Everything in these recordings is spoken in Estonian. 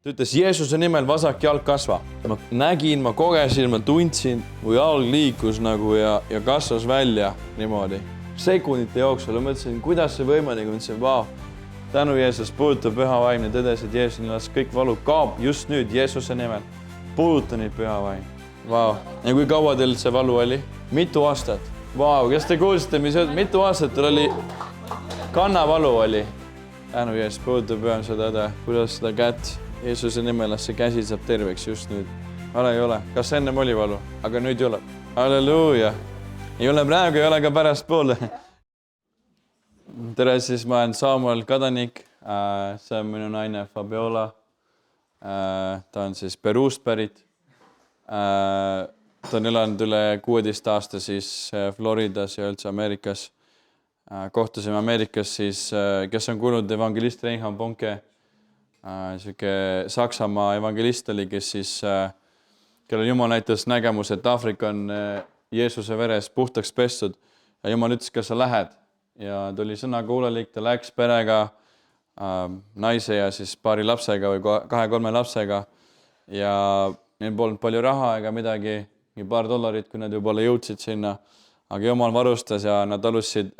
Ta ütles Jeesuse nimel vasak jalg kasva. Ma nägin, ma kogesin, ma tundsin, mu jalg liikus nagu ja kasvas välja niimoodi. Sekundite jooksul ma mõtlesin, kuidas see võimalik, ma mõtlesin, vau, tänu Jeesus puudutab püha vaimne, tõdesid Jeesus, las kõik valu kaob just nüüd Jeesuse nimel. Puuduta neid püha vaim. Vau. Ja kui kaua teil see valu oli? Mitu aastat? Vau, kes te kuulsite, mitu aastat teil oli kannavalu oli? Tänu Jeesus puudutab püha seda tõde, kuidas seda kätt. Jeesuse nimel, see käsi saab terveks just nüüd. Ei ole. Kas ennem oli valu? Aga nüüd ei ole. Halleluuja. Ei ole praegu, ei ole ka pärast poole. Tere, siis ma olen Samuel Kadanik. See on minu naine Fabiola. Ta on siis Peruust pärit. Ta on elanud üle 16 aasta siis Floridas ja üldse Ameerikas. Kohtusime Ameerikas siis, kes on kuulnud evangelist Reinhard Bonke. Siuke Saksamaa evangelist oli, kes siis, kellel Jumal näitas nägemus, et Aafrika on Jeesuse veres puhtaks pestud ja Jumal ütles, kas sa lähed. Ja ta oli sõnakuulelik, ta läks perega, naise ja siis paari lapsega või 2-3 lapsega ja neil polnud palju raha ega midagi, paar $, kui nad juba jõudsid sinna, aga Jumal varustas ja nad alustasid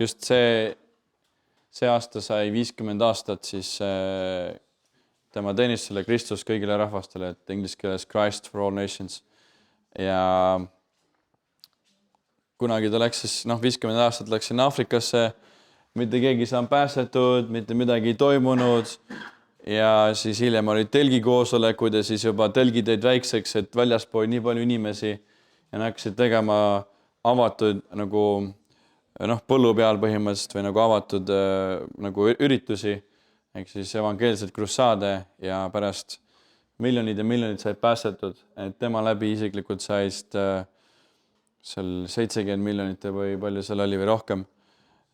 just see aasta sai 50 aastat siis tema teenistusele Kristus kõigile rahvastele, et inglise keeles Christ for all nations. Ja kunagi ta läks siis, 50 aastat läks sinna Aafrikasse, mitte keegi saanud pääsetud, mitte midagi ei toimunud. Ja siis hiljem oli telgikoosolekud ja siis juba telgi teid väikseks, et väljaspool nii palju inimesi ja nad hakkasid tegema avatud nagu põllu peal põhimõtteliselt või nagu avatud nagu üritusi, ehk siis evangeelseid krussaade ja pärast miljonid ja miljonid said päästetud, et tema läbi isiklikult saist seal 70 miljonit või palju seal oli või rohkem.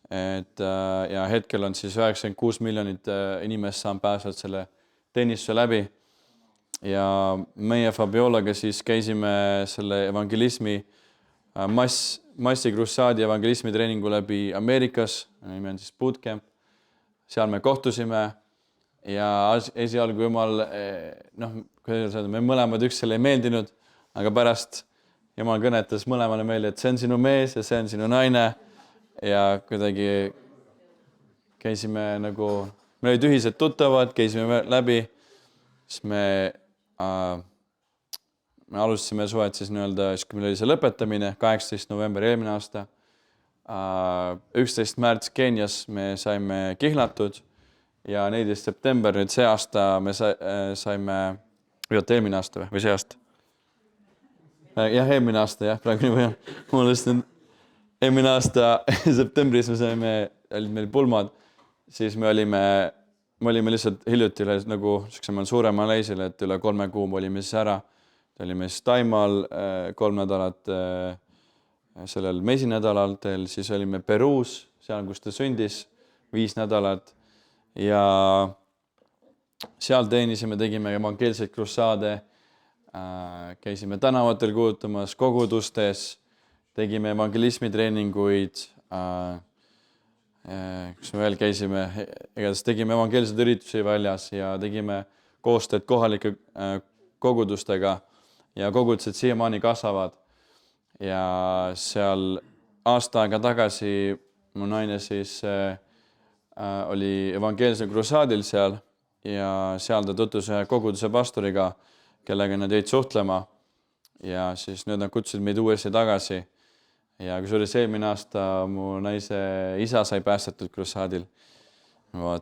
Ja hetkel on siis 96 miljonit inimest saanud pääsed selle teenistuse läbi ja meie Fabiolaga siis käisime selle evangelismi massikrussaadi evangelismi treeningu läbi Ameerikas, nimi on siis bootcamp. Seal me kohtusime ja esialgu Jumal, me mõlemad üksteisele ei meeldinud, aga pärast Jumal kõnetas mõlemale meelde, et see on sinu mees ja see on sinu naine ja kuidagi käisime nagu, me olid ühised tuttavad, käisime läbi, siis me alustasime suhet siis kui meil oli see lõpetamine, 18. november eelmine aasta. 11. märts Keenias me saime kihlatud ja 14. september nüüd see aasta me saime, eelmine aasta või see aasta? Jah, eelmine aasta, praegu nii või. Ma mõtlesin, eelmine aasta septembris me saime, olid meil pulmad, siis me olime lihtsalt hiljuti nagu suurema leisile, et üle 3 kuu me olime siis ära. Olime siis Taimaal 3 nädalat sellel mesinädalal, siis olime Peruus, seal kus ta sündis 5 nädalat ja seal teenisime, tegime evangeelseid krussaade, käisime tänavatel kuulutamas, kogudustes, tegime evangelismitreeninguid, kus me veel käisime, tegime evangeelseid üritusi väljas ja tegime koostööd kohalike kogudustega. Ja kogudused siiamaani kasvavad ja seal aasta aega tagasi mu naine siis oli evangeelsel krussaadil seal ja seal ta tutvus ühe koguduse pastoriga, kellega nad jäid suhtlema ja siis nüüd nad kutsusid meid uuesti tagasi ja kusjuures eelmine aasta mu naise isa sai päästetud krussaadil.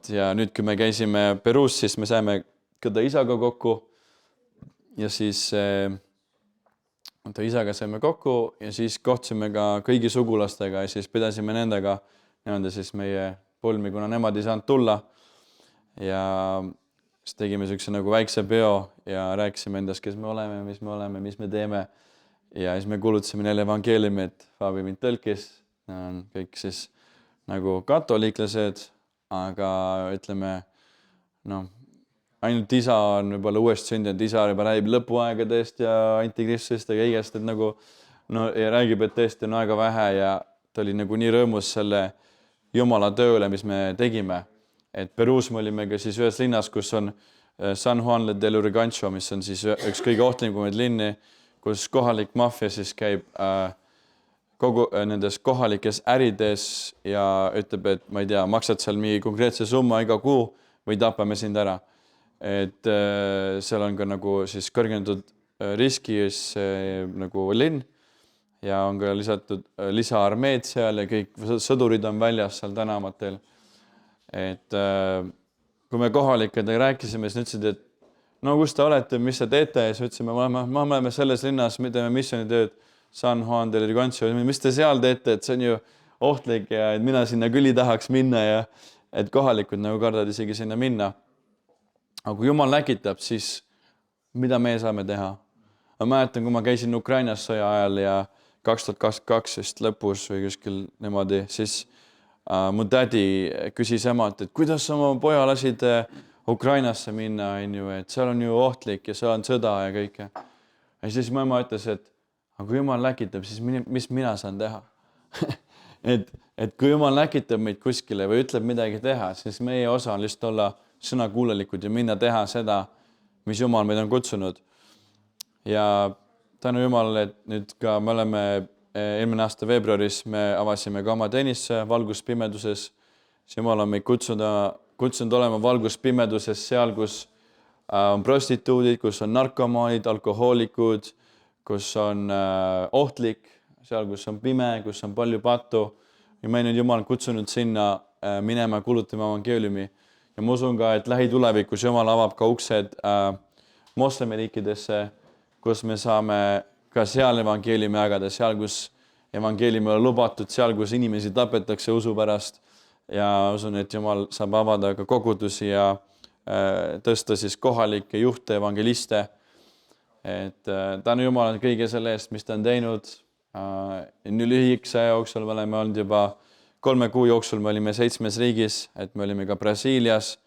Ja nüüd, kui me käisime Peruus, siis me saime ka ta isaga kokku. Ja siis ta isaga saime kokku ja siis kohtusime ka kõigi sugulastega ja siis pidasime nendega siis meie pulmi, kuna nemad ei saanud tulla. Ja siis tegime sellise nagu väikse peo ja rääkisime endast, kes me oleme, mis me teeme. Ja siis me kuulutasime neile evangeeliumi, et Fabi mind tõlkis. On kõik siis nagu katoliiklased, aga ütleme, ainult isa on võib-olla uuesti sündinud, isa juba räägib lõpuaegadest ja antikristust ja kõigest, et nagu ja räägib, et tõesti on aega vähe ja ta oli nagu nii rõõmus selle Jumala tööle, mis me tegime. Et Peruus me olime ka siis ühes linnas, kus on San Juan del Urigancho, mis on siis üks kõige ohtlikumaid linni, kus kohalik maffia siis käib kogu nendes kohalikes ärides ja ütleb, et ma ei tea, maksad seal mingi konkreetse summa iga kuu või tapame sind ära. Et seal on ka nagu siis kõrgendatud riskis nagu linn ja on ka lisatud lisaarmeed seal ja kõik sõdurid on väljas seal tänavatel. Et kui me kohalikega rääkisime, siis ütlesid, et no kus te olete, mis te teete ja siis ütlesime, me oleme selles linnas, me teeme missioonitööd San Juan del Urigancho, mis te seal teete, et see on ju ohtlik ja et mina sinna küll ei tahaks minna ja et kohalikud nagu kardavad isegi sinna minna. Aga kui Jumal läkitab, siis mida me saame teha? Ma mäletan, kui ma käisin Ukrainas sõja ajal ja 2022 just lõpus või kuskil niimoodi, siis mu tädi küsis emalt, et kuidas oma poja lasid Ukrainasse minna, et seal on ju ohtlik ja seal on sõda ja kõike. Ja siis mu ema ütles, et aga kui Jumal läkitab, siis mis mina saan teha? et kui Jumal läkitab meid kuskile või ütleb midagi teha, siis meie osa on lihtsalt olla sõnakuulelikud ja minna teha seda, mis Jumal meid on kutsunud. Ja tänu Jumalale, et nüüd ka me oleme eelmine aasta veebruaris, me avasime ka oma teenisse valguspimeduses. Jumal on meid kutsunud olema valguspimeduses seal, kus on prostituudid, kus on narkomaanid, alkohoolikud, kus on ohtlik, seal, kus on pime, kus on palju pattu. Ja meil nüüd Jumal on kutsunud sinna minema kulutama evangeeliumi. Ja ma usun ka, et lähitulevikus Jumal avab ka uksed moslemiriikidesse, kus me saame ka seal evangeeliumi jagada, seal, kus evangeeliumi on lubatud, seal, kus inimesi tapetakse usu pärast. Ja usun, et Jumal saab avada ka kogudusi ja tõsta siis kohalikke juhte, evangeliste. Et tänu Jumalale kõige selle eest, mis ta on teinud. Lühikese jooksul me oleme olnud juba 3 kuu jooksul, me olime 7 riigis, et me olime ka Brasiilias.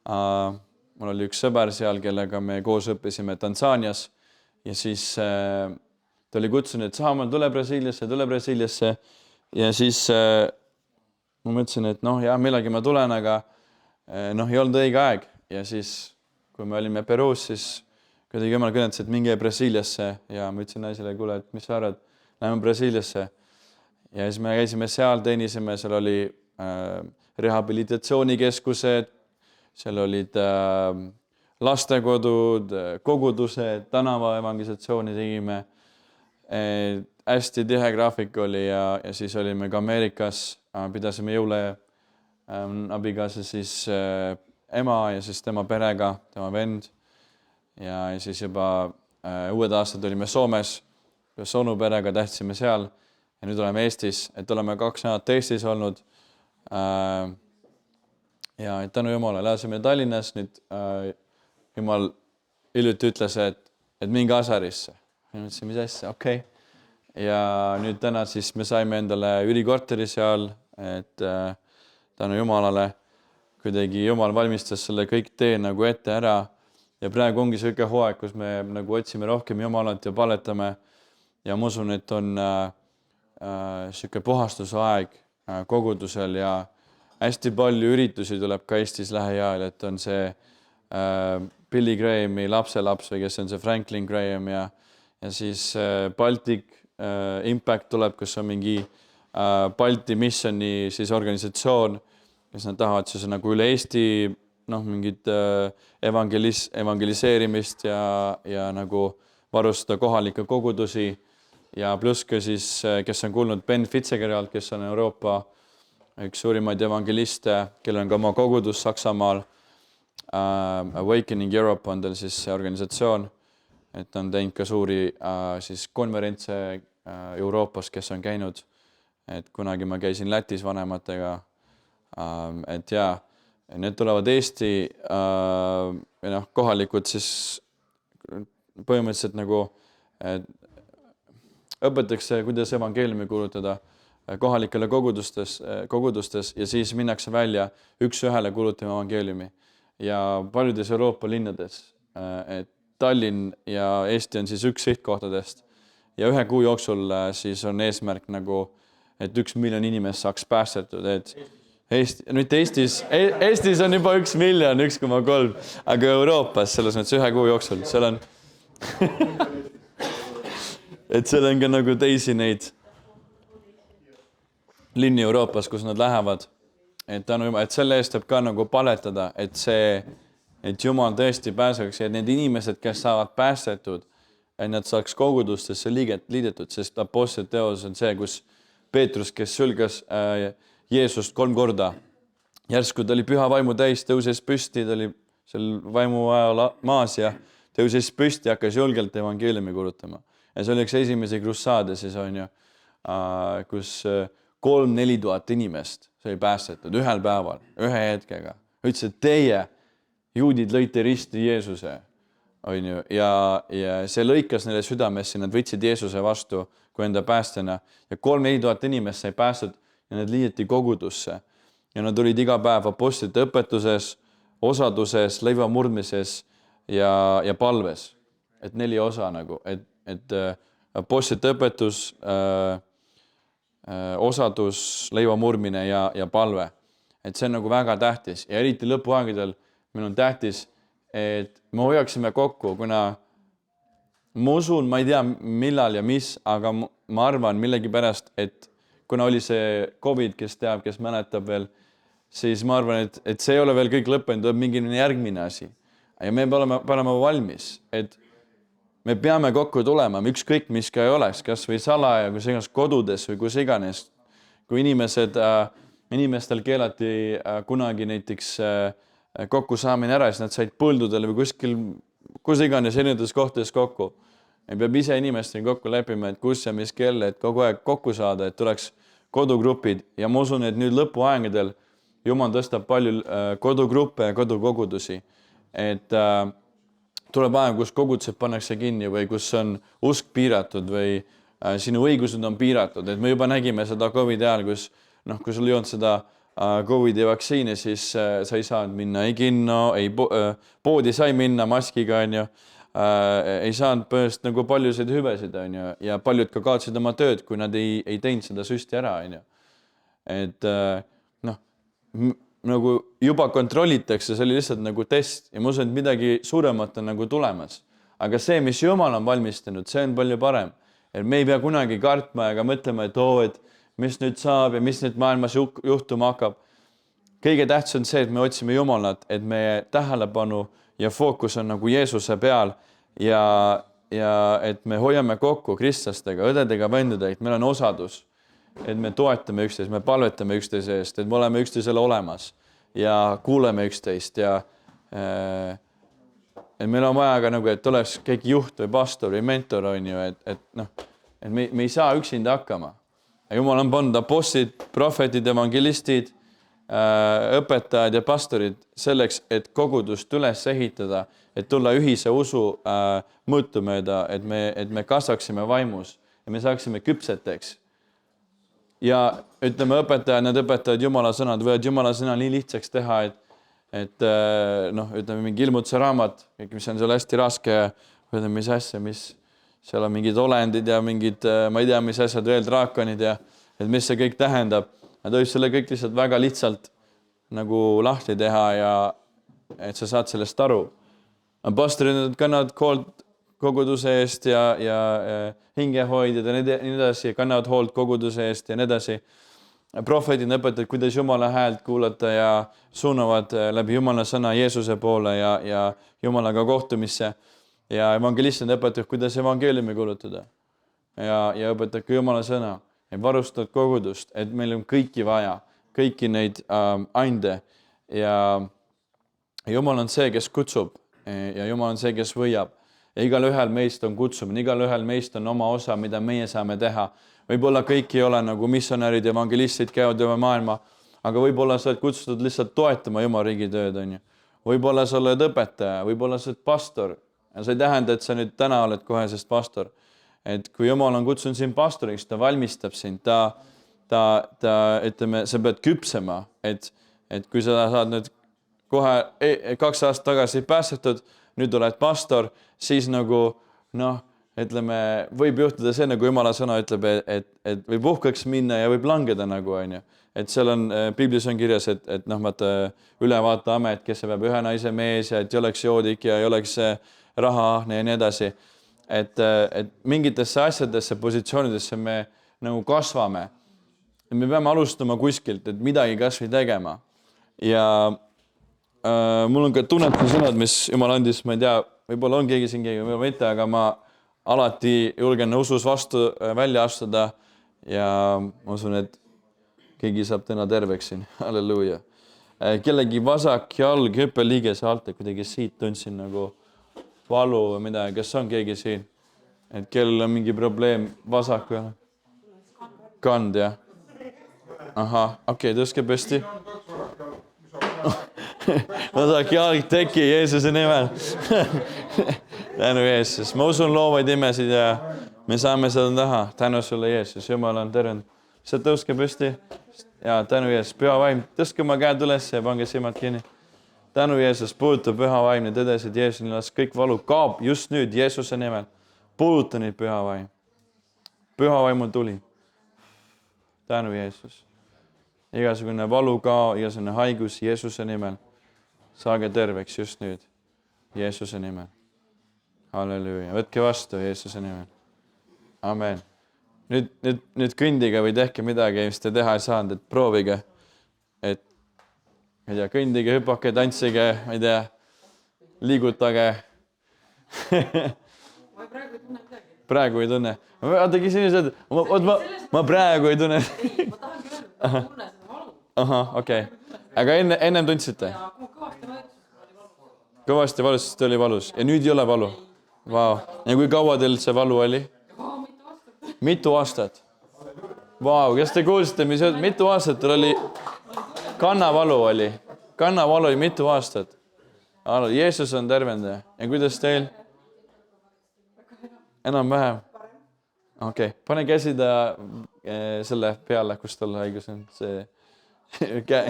Mul oli üks sõber seal, kellega me koos õppisime Tansaanias ja siis ta oli kutsunud, et Saamal, tule Brasiiliasse. Ja siis ma mõtlesin, et millalgi ma tulen, aga ei olnud õige aeg. Ja siis, kui me olime Peruus, siis kuidagi Jumal kõnetas, et minge Brasiiliasse ja ma ütlesin naisele, kuule, et mis sa arvad, lähme Brasiiliasse. Ja siis me käisime seal, teenisime, seal oli rehabilitatsioonikeskused, seal olid lastekodud, kogudused, tänava evangelisatsiooni tegime. Hästi tihe graafik oli ja siis olime ka Ameerikas, pidasime jõule abikaasa siis ema ja siis tema perega, tema vend. Ja siis juba uued aastad olime Soomes, Sonu perega tähtsime seal ja nüüd oleme Eestis, et oleme 2 nädalat Eestis olnud. Ja tänu Jumala elasime Tallinnas, nüüd Jumal hiljuti ütles, et minge Asarisse. Ja mõtlesin, mis asja, okei. Ja nüüd täna siis me saime endale ülikorteri seal, et tänu Jumalale kuidagi Jumal valmistas selle kõik tee nagu ette ära. Ja praegu ongi selline hooaeg, kus me nagu otsime rohkem Jumalat ja paletame. Ja ma usun, et on selline puhastusaeg kogudusel ja hästi palju üritusi tuleb ka Eestis lähiajal, et on see Billy Grahami lapselaps või kes on see Franklin Graham ja siis Baltic Impact tuleb, kus on mingi Balti missioni siis organisatsioon, kes nad tahavad siis nagu üle Eesti mingit evangeliseerimist ja nagu varustada kohalikke kogudusi ja pluss ka siis, kes on kuulnud Ben Fitzgerald, kes on Euroopa üks suurimaid evangeliste, kellel on ka oma kogudus Saksamaal. Awakening Europe on tal siis see organisatsioon, et on teinud ka suuri siis konverentse Euroopas, kes on käinud, et kunagi ma käisin Lätis vanematega, et need tulevad Eesti kohalikud siis põhimõtteliselt nagu õpetatakse, kuidas evangeeliumi kuulutada kohalikele kogudustes ja siis minnakse välja 1-1 kuulutama evangeeliumi. Ja paljudes Euroopa linnades, et Tallinn ja Eesti on siis üks sihtkohtadest ja 1 kuu jooksul siis on eesmärk nagu, et 1 miljon inimest saaks päästetud, et Nüüd Eestis on juba 1 miljon, 1,3, aga Euroopas selles mõttes 1 kuu jooksul, seal on, et seal on ka nagu teisi neid linni Euroopas, kus nad lähevad, et selle eest võib ka nagu paletada, et Jumal tõesti pääseks ja need inimesed, kes saavad päästetud, et nad saaks kogudustesse liidetud, sest apostlite teos on see, kus Peetrus, kes sülgas Jeesust 3 korda, järsku ta oli püha vaimu täis, tõuses püsti, ta oli seal vaimu ajal maas ja tõuses püsti, hakkas julgelt evangeeliumi kuulutama. Ja see oli üks esimesi krussaade siis on ju, kus 3-4 tuhat inimest sai päästetud ühel päeval, ühe hetkega. Ütles, et teie, juudid, lõite risti Jeesuse. On ju, ja see lõikas neile südamesse, nad võtsid Jeesuse vastu kui enda päästena ja 3-4 tuhat inimest sai päästud ja need liideti kogudusse ja nad olid iga päev apostlite õpetuses, osaduses, leiva murdmises ja palves, et 4 osa nagu, et apostlite õpetus, osadus, leiva murdmine ja palve, et see on nagu väga tähtis ja eriti lõpuaegadel meil on tähtis, et me hoiaksime kokku, kuna ma usun, ma ei tea millal ja mis, aga ma arvan millegipärast, et kuna oli see COVID, kes teab, kes mäletab veel, siis ma arvan, et see ei ole veel kõik lõppenud, tuleb mingi järgmine asi. Ja me peame olema valmis, et me peame kokku tulema, ükskõik mis ka ei oleks, kas või salaja, kus iganes kodudes või kus iganes. Kui inimestel keelati kunagi näiteks kokku saamine ära, siis nad said põldudel või kuskil, kus iganes erinevates kohtades kokku. Me peab ise inimestega kokku leppima, et kus ja mis kelle, et kogu aeg kokku saada, et tuleks kodugrupid ja ma usun, et nüüd lõpuaegadel Jumal tõstab palju kodugruppe ja kodukogudusi, et tuleb aeg, kus kogudused pannakse kinni või kus on usk piiratud või sinu õigused on piiratud, et me juba nägime seda COVID ajal, kui sul ei olnud seda COVID-i vaktsiini, siis sa ei saanud minna ei kinno, ei poodi sai minna maskiga, on ju, ei saanud põhjust nagu paljusid hüvesid, on ju, ja paljud ka kaotsid oma tööd, kui nad ei teinud seda süsti ära, on ju. Et nagu juba kontrollitakse, see oli lihtsalt nagu test ja ma usun, et midagi suuremat on nagu tulemas. Aga see, mis Jumal on valmistanud, see on palju parem. Et me ei pea kunagi kartma ega mõtlema, et mis nüüd saab ja mis nüüd maailmas juhtuma hakkab. Kõige tähtsam on see, et me otsime Jumalat, et meie tähelepanu ja fookus on nagu Jeesuse peal ja et me hoiame kokku kristlastega, õdedega, vendadega, et meil on osadus, et me toetame üksteist, me palvetame üksteise eest, et me oleme üksteisele olemas ja kuuleme üksteist ja et meil on vaja ka nagu, et oleks keegi juht või pastor või mentor, on ju, et me ei saa üksinda hakkama. Jumal on pannud apostlid, prohvetid, evangelistid, õpetajad ja pastorid selleks, et kogudust üles ehitada, et tulla ühise usu mõõtu mööda, et me kasvaksime vaimus ja me saaksime küpseteks. Ja ütleme, õpetajad, need õpetajad Jumala sõnad, võivad Jumala sõna nii lihtsaks teha, et ütleme, mingi ilmutuse raamat, mis on seal hästi raske, ütleme, mis asja, seal on mingid olendid ja mingid, ma ei tea, mis asjad veel, draakonid ja et mis see kõik tähendab. Nad võivad selle kõik lihtsalt väga lihtsalt nagu lahti teha ja et sa saad sellest aru. Pastorid kannavad hoolt koguduse eest ja hingehoidjad ja nii edasi, kannavad hoolt koguduse eest ja nii edasi. Prohvetid õpetavad, kuidas Jumala häält kuulata ja suunavad läbi Jumala sõna Jeesuse poole ja Jumalaga kohtumisse. Ja evangelistid õpetavad, kuidas evangeeliumi kuulutada ja õpetavad ka Jumala sõna ja varustavad kogudust, et meil on kõiki vaja, kõiki neid ande ja Jumal on see, kes kutsub ja Jumal on see, kes võiab ja igal ühel meist on kutsumine, igal ühel meist on oma osa, mida meie saame teha. Võib-olla kõik ei ole nagu missionärid, evangelistid käivad üle maailma, aga võib-olla sa oled kutsutud lihtsalt toetama Jumala riigi tööd, on ju. Võib-olla sa oled õpetaja, võib-olla sa oled pastor. Ja see ei tähenda, et sa nüüd täna oled kohe sest pastor. Et kui Jumal on kutsunud sind pastoriks, ta valmistab sind, ütleme, sa pead küpsema, et kui sa saad nüüd kohe 2 aastat tagasi päästetud, nüüd oled pastor, siis nagu, ütleme, võib juhtuda see, nagu Jumala sõna ütleb, et võib uhkeks minna ja võib langeda nagu, on ju. et seal on, piiblis on kirjas, et noh, vaata ülevaateamet, kes peab ühe naise mees ja et ei oleks joodik ja ei oleks rahaahne ja nii edasi. Et mingitesse asjadesse, positsioonidesse me nagu kasvame. Me peame alustama kuskilt, et midagi kasvõi tegema. Ja mul on ka tunnetuse sõnad, mis Jumal andis, ma ei tea, võib-olla on keegi siin, keegi võib-olla mitte, aga ma alati julgen usus vastu välja astuda ja ma usun, et keegi saab täna terveks siin. Halleluuja. Kellegi vasak jalg, hüppeliigese alt, et kuidagi siit tundsin nagu valu või midagi. Kas on keegi siin? Et kellel on mingi probleem vasakul? Kand, jah? Ahah, okei, tõske püsti. Vasak jalg teki Jeesuse nimel. Tänu Jeesus. Ma usun loovaid imesid ja me saame seda taha. Tänu sulle Jeesus. Jumal on tervend. See tõuske püsti. Ja tänu Jeesus. Püha vaim. Tõske oma käed üles ja pange silmad kinni. Tänu Jeesus. Puuduta püha vaimne tõdesid Jeesuse nimel. Kõik valu kaob just nüüd Jeesuse nimel. Puuduta neid püha vaim. Püha vaimu tuli. Tänu Jeesus. Igasugune valu kao, igasugune haigus Jeesuse nimel. Saage terveks just nüüd. Jeesuse nimel. Halleluuja. Võtke vastu Jeesuse nimel. Amen. Nüüd kõndige või tehke midagi, mis te teha ei saanud, et proovige. Et, ma ei tea, kõndige, hüppake, tantsige, ma ei tea, liigutage. Ma praegu ei tunne midagi. Praegu ei tunne. Vaata, kes inimesed, ma praegu ei tunne. Ei, ma tahan küll, ma tunne seda valu. Ahah, okei. Aga ennem tundsite? Ja kui kõvasti vajutusest oli valus. Kõvasti valus, sest oli valus. Ja nüüd ei ole valu? Vau. Ja kui kaua teil see valu oli? Mitu aastat. Mitu aastat? Vau, kas te kuulsite, mitu aastat teil oli? Kannavalu oli. Kannavalu oli mitu aastat. Jeesus on tervende. Ja kuidas teil? Enam vähem? Okei. Pane käsida selle peale, kus tal haigus on. See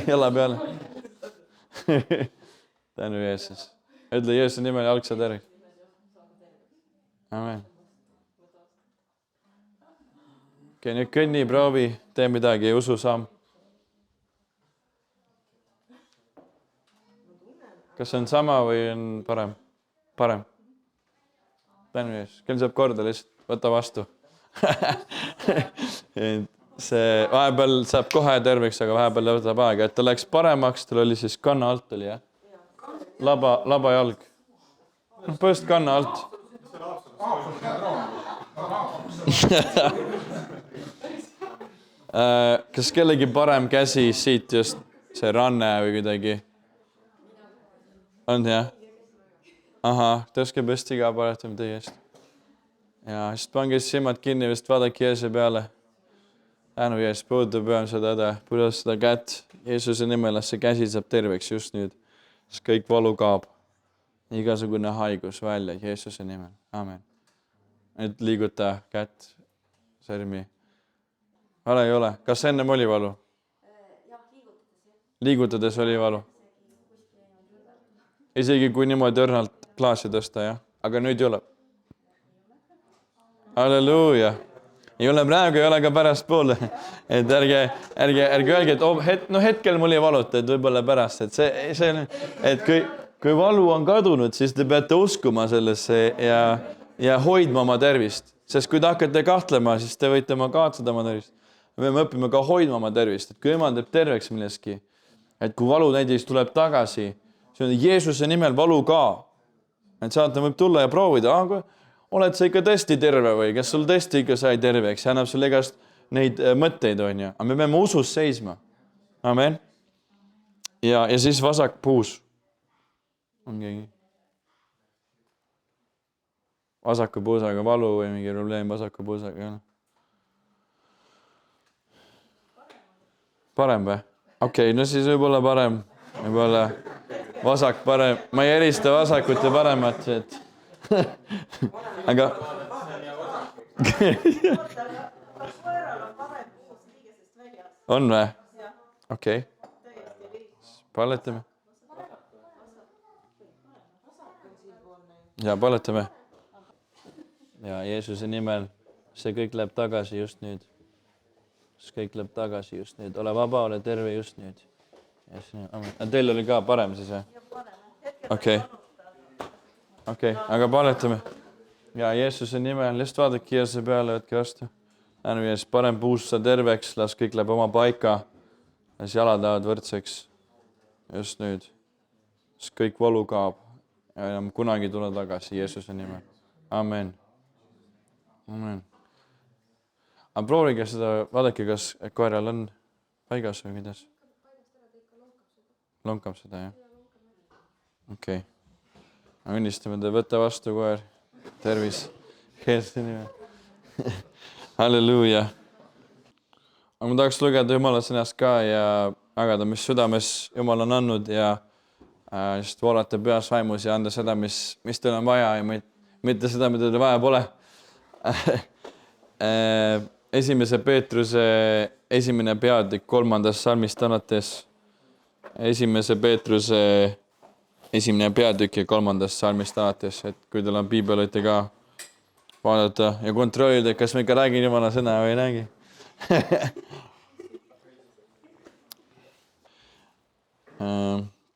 jala peale. Tänu Jeesus. Ütle Jeesuse nimel jalgsa terveks. Amen. Okei, nüüd kõnni, proovi, tee midagi, usu samm. Kas on sama või on parem? Parem. Tänu Jeesus. Kell saab korda, lihtsalt võta vastu. See vahepeal saab kohe terveks, aga vahepeal võtab aega, et ta läks paremaks, tal oli siis kanna alt oli, jah? Laba jalg. Põhjust kanna alt. Kas kellegi parem käsi siit just see ranne või kuidagi? On, jah? Ahah, tõske püsti ka paletame teie eest. Ja siis pange silmad kinni, vist vaadake Jeesuse peale. Tänu Jeesus, puudutab ühem seda õde, puudutab seda kätt. Jeesuse nimel, see käsi saab terveks just nüüd. Siis kõik valu kaob. Igasugune haigus välja Jeesuse nimel. Amen. Nüüd liiguta kätt, sõrmi. Vale ei ole. Kas ennem oli valu? Liigutades oli valu. Isegi kui niimoodi õrnalt klaasi tõsta, jah? Aga nüüd ei ole. Halleluuja. Ei ole praegu, ei ole ka pärast poole. Et ärge öelge, et hetkel mul ei valuta, et võib-olla pärast. Et kui valu on kadunud, siis te peate uskuma sellesse ja hoidma oma tervist. Sest kui te hakkate kahtlema, siis te võite kaotada oma tervist. Me peame õppima ka hoidma oma tervist. Et kui Jumal teeb terveks milleski, et kui valu näiteks tuleb tagasi, see on Jeesuse nimel valu ka. Et saatan võib tulla ja proovida, oled sa ikka tõesti terve või kas sul tõesti ikka sai terveks ja annab sulle igast neid mõtteid, on ju. Aga me peame usus seisma. Amen. Ja siis vasak puus. On keegi? Vasaku puusaga valu või mingi probleem vasaku puusaga? Parem või? Okei, no siis võib olla parem. Võib-olla vasak parem. Ma ei erista vasakut ja paremat, et aga on või? Okei. Paletame. Ja paletame. Ja Jeesuse nimel see kõik läheb tagasi just nüüd. kõik läheb tagasi just nüüd, ole vaba, ole terve just nüüd. Teil oli ka parem siis, jah? Okei, aga paletame. Ja Jeesuse nimel, lihtsalt vaadake Jeesuse peale, võtke vastu. Tänu Jeesus, parem puusta terveks, las kõik läheb oma paika, las jalad lähevad võrdseks just nüüd. Siis kõik valu kaob ja enam kunagi tule tagasi Jeesuse nimel. Amen. Amen. Aga proovige seda, vaadake, kas koeral on paigas või kuidas? Lonkab seda, jah? Okei. Õnnistame te, võtta vastu koer. Tervis. Jeesuse nimel. Halleluuja. Aga ma tahaks lugeda Jumala sõnast ka ja jagada, mis südames Jumal on andnud ja just voolata peas vaimus ja anda seda, mis teil on vaja ja mitte seda, mida teil vaja pole. Esimese Peetruse 1. peatükk 3. salmist alates. Esimese Peetruse 1. peatükk ja 3. salmist alates, et kui teil on piibel, võite ka vaadata ja kontrollida, kas ma ikka räägin Jumala sõna või ei räägi.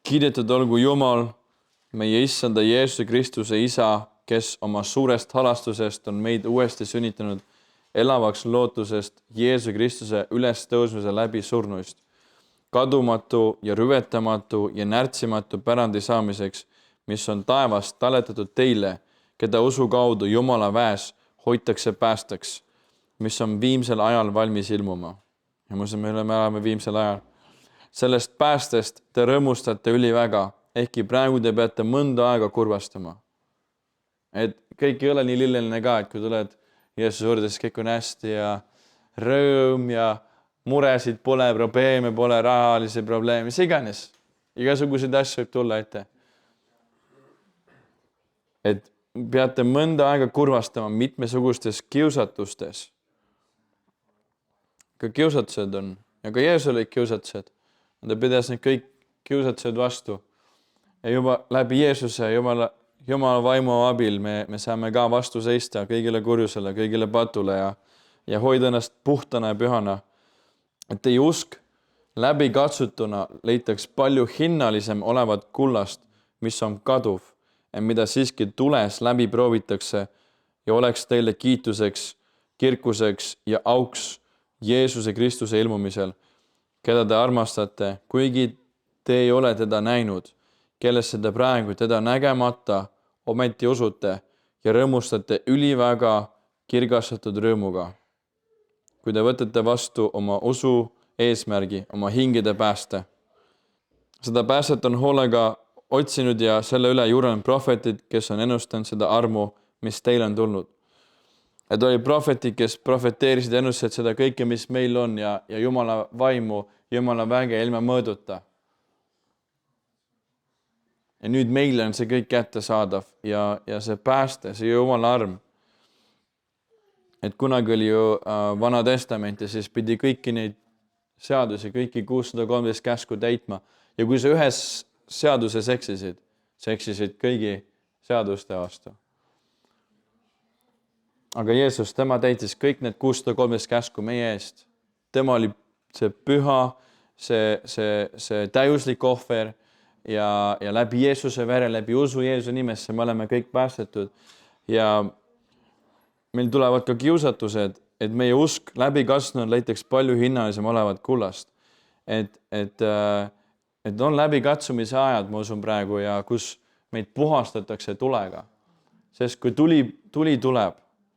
Kiidetud olgu Jumal, meie Issanda Jeesuse Kristuse Isa, kes oma suurest halastusest on meid uuesti sünnitanud elavaks lootusest Jeesuse Kristuse ülestõusmise läbi surnuist, kadumatu ja rüvetamatu ja närtsimatu pärandi saamiseks, mis on taevast taletatud teile, keda usu kaudu Jumala väes hoitakse päästaks, mis on viimsel ajal valmis ilmuma. Ja muuseas, me elame viimsel ajal. Sellest päästest te rõõmustate üliväga, ehkki praegu te peate mõnda aega kurvastama. Et kõik ei ole nii lilleline ka, et kui tuled Jeesuse juurde, siis kõik on hästi ja rõõm ja muresid pole, probleeme pole, rahalisi probleeme, mis iganes. Igasuguseid asju võib tulla ette. Et peate mõnda aega kurvastama mitmesugustes kiusatustes. Ka kiusatused on ja ka Jeesus oli kiusatused. Ta pidas need kõik kiusatused vastu. Ja juba läbi Jeesuse, Jumala vaimu abil me saame ka vastu seista kõigile kurjusele, kõigile patule ja hoida ennast puhtana ja pühana. Et teie usk läbi katsutuna leitaks palju hinnalisem olevat kullast, mis on kaduv ja mida siiski tules läbi proovitakse ja oleks teile kiituseks, kirkuseks ja auks Jeesuse Kristuse ilmumisel, keda te armastate, kuigi te ei ole teda näinud, kellesse te praegu teda nägemata ometi usute ja rõõmustate üliväga kirgastatud rõõmuga. Kui te võtate vastu oma usu eesmärgi, oma hingede pääste. Seda päästet on hoolega otsinud ja selle üle juuranud prohvetid, kes on ennustanud seda armu, mis teile on tulnud. Et oli prohvetid, kes profeteerisid ja ennustasid seda kõike, mis meil on ja Jumala vaimu, Jumala väge ilma mõõduta. Ja nüüd meile on see kõik kättesaadav ja see pääste, see Jumala arm. Et kunagi oli ju Vana Testament ja siis pidi kõiki neid seadusi, kõiki 613 käsku täitma. Ja kui sa ühes seaduses eksisid kõigi seaduste vastu. Aga Jeesus, tema täitis kõik need 613 käsku meie eest. Tema oli see püha, see täiuslik ohver ja läbi Jeesuse vere, läbi usu Jeesuse nimesse me oleme kõik päästetud. Ja meil tulevad ka kiusatused, et meie usk läbi kasvanud leitaks palju hinnalisem olevat kullast. Et on läbi katsumise ajad, ma usun praegu, ja kus meid puhastatakse tulega. Sest kui tuli tuleb,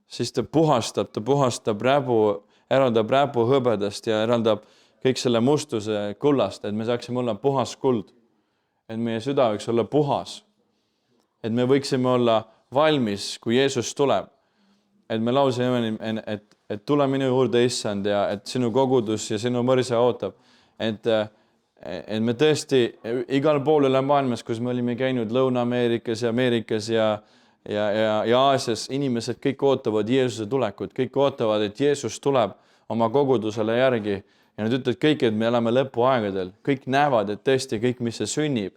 siis ta puhastab räbu, eraldab räbu hõbedast ja eraldab kõik selle mustuse kullast, et me saaksime olla puhas kuld. Et meie süda võiks olla puhas. Et me võiksime olla valmis, kui Jeesus tuleb. Et me lausime, et tule minu juurde, Issand, ja et sinu kogudus ja sinu mõrsa ootab. Et me tõesti igal pool üle maailmas, kus me olime käinud Lõuna-Ameerikas ja Ameerikas ja Aasias, inimesed kõik ootavad Jeesuse tulekut, kõik ootavad, et Jeesus tuleb oma kogudusele järgi ja nad ütlevad kõik, et me elame lõpuaegadel, kõik näevad, et tõesti kõik, mis see sünnib,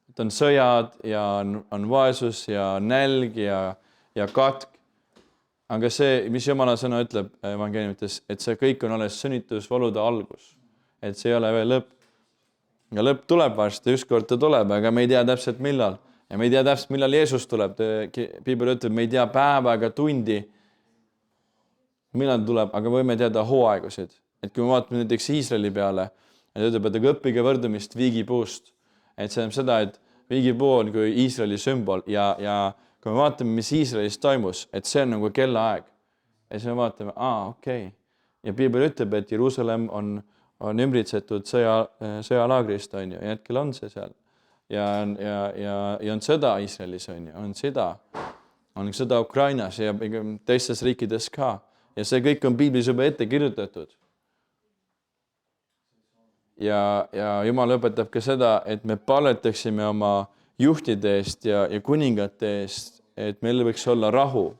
et on sõjad ja on vaesus ja nälg ja katk, aga see, mis Jumala sõna ütleb evangeeliumites, et see kõik on alles sünnitusvalude algus. Et see ei ole veel lõpp. Ja lõpp tuleb varsti, ükskord ta tuleb, aga me ei tea täpselt millal. Ja me ei tea täpselt, millal Jeesus tuleb. Piibel ütleb, me ei tea päeva ega tundi, millal tuleb, aga võime teada hooaegusid. Et kui me vaatame näiteks Iisraeli peale, et ütleb, et õppige võrdumist viigipuust. Et see on seda, et viigipuu on kui Iisraeli sümbol ja kui me vaatame, mis Iisraelis toimus, et see on nagu kellaaeg. Ja siis me vaatame, okei. Ja Piibel ütleb, et Jeruusalemm on ümbritsetud sõjalaagrist, on ju, ja hetkel on see seal. Ja on sõda Iisraelis, on sõda Ukrainas ja teistes riikides ka. Ja see kõik on Piiblis juba ette kirjutatud. Ja Jumal õpetab ka seda, et me palvetaksime oma juhtide eest ja kuningate eest, et meil võiks olla rahu.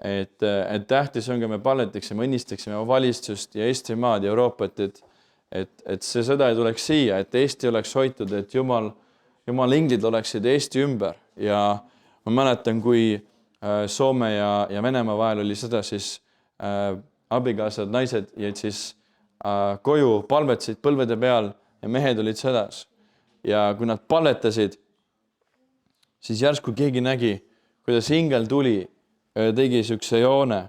Et tähtis on, me palvetaksime, õnnistaksime valitsust ja Eestimaad ja Euroopat, et see sõda ei tuleks siia, et Eesti oleks hoitud, et Jumal inglid oleksid Eesti ümber. Ja ma mäletan, kui Soome ja Venemaa vahel oli sõda, siis abikaasad, naised jäid siis koju, palvetasid põlvede peal ja mehed olid sõdas. Ja kui nad palvetasid, siis järsku keegi nägi, kuidas ingel tuli, tegi sükse joone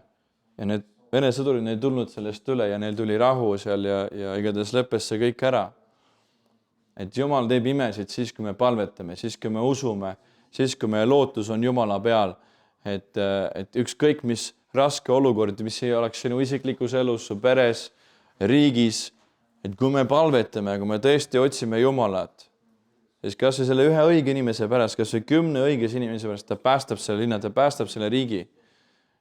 ja need Vene sõdurid ei tulnud sellest üle ja neil tuli rahu seal ja igatahes lõppes see kõik ära. Et Jumal teeb imesid siis, kui me palvetame, siis, kui me usume, siis, kui meie lootus on Jumala peal. Et ükskõik mis raske olukord, mis ei oleks sinu isiklikus elus, su peres, riigis, et kui me palvetame, kui me tõesti otsime Jumalat, siis kas või selle ühe õige inimese pärast, kas või 10 õiges inimese pärast, ta päästab selle linna, ta päästab selle riigi.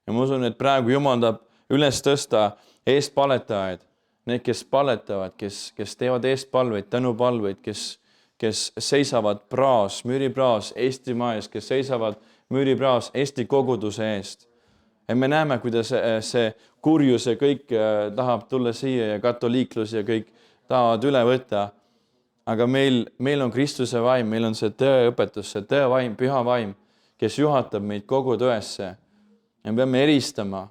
Ja ma usun, et praegu Jumal tahab üles tõsta eestpaletajaid, need, kes paletavad, kes teevad eestpalveid, tänupalveid, kes seisavad müüripraas Eestimaa ees, kes seisavad müüripraas Eesti koguduse eest. Ja me näeme, kuidas see kurjus ja kõik tahab tulla siia ja katoliiklus ja kõik tahavad üle võtta. Aga meil on Kristuse vaim, meil on see tõeõpetus, see tõevaim, püha vaim, kes juhatab meid kogu tõesse. Ja me peame eristama,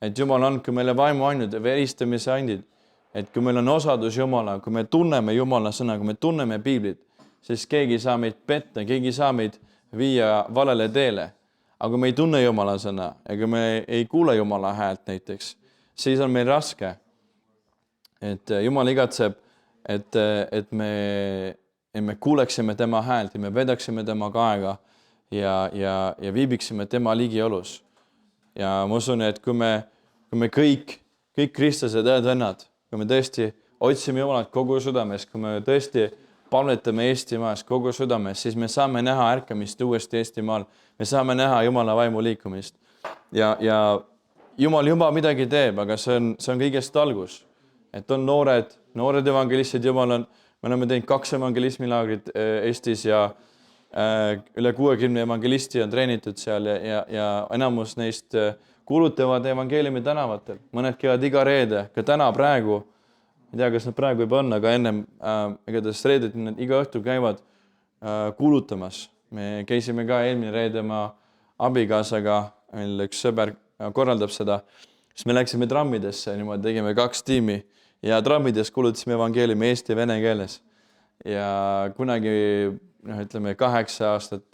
et Jumal andku meile vaimu andnud ja eristamise andid. Et kui meil on osadus Jumala, kui me tunneme Jumala sõna, kui me tunneme Piiblit, siis keegi ei saa meid petta, keegi ei saa meid viia valele teele. Aga kui me ei tunne Jumala sõna, ega me ei kuule Jumala häält näiteks, siis on meil raske. Et Jumal igatseb, et me kuuleksime tema häält ja me vedaksime tema kaega ja viibiksime tema ligiolus. Ja ma usun, et kui me kõik kristlased õed-vennad, kui me tõesti otsime Jumalat kogu südames, kui me tõesti palvetame Eestimaas kogu südames, siis me saame näha ärkamist uuesti Eestimaal. Me saame näha Jumala vaimu liikumist. Ja Jumal juba midagi teeb, aga see on kõigest algus. Et on noored evangelistid, me oleme teinud 2 evangelismilaagrit Eestis ja üle 60 evangelisti on treenitud seal ja enamus neist kuulutavad evangeeliumi tänavatel. Mõned käivad iga reede, ka täna praegu, ei tea, kas nad praegu juba on, aga ennem igatahes reedet nad iga õhtu käivad kuulutamas. Me käisime ka eelmine reede oma abikaasaga, meil üks sõber korraldab seda, siis me läksime trammidesse, niimoodi tegime 2 tiimi ja trammides kuulutasime evangeeliumi eesti ja vene keeles. Ja kunagi 9-8 aastat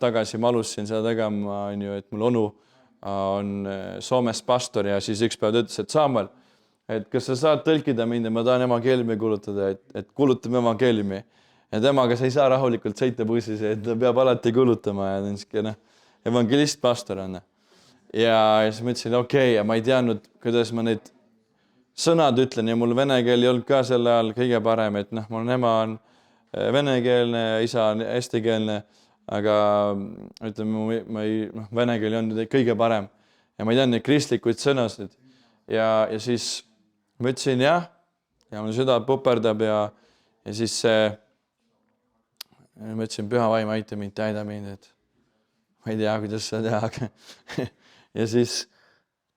tagasi ma alustasin seda tegema, et mul onu on Soomes pastor ja siis üks päev ütles, et Samuel, et kas sa saad tõlkida mind ja ma tahan evangeeliumi kuulutada, et kuulutame evangeeliumi. Ja temaga sa ei saa rahulikult sõita bussis, et ta peab alati kuulutama ja evangelist pastor on. Ja siis ma ütlesin, okei, ja ma ei teadnud, kuidas ma neid sõnad ütlen ja mul vene keel ei olnud ka selle ajal kõige parem, et mul ema on venekeelne, isa on eestikeelne, aga ütleme, vene keel ei olnud kõige parem ja ma ei teadnud neid kristlikuid sõnasid ja siis ma ütlesin ja mul süda puperdab ja siis ma ütlesin, püha vaim, aita mind, täida mind, et ma ei tea, kuidas seda teha. Ja siis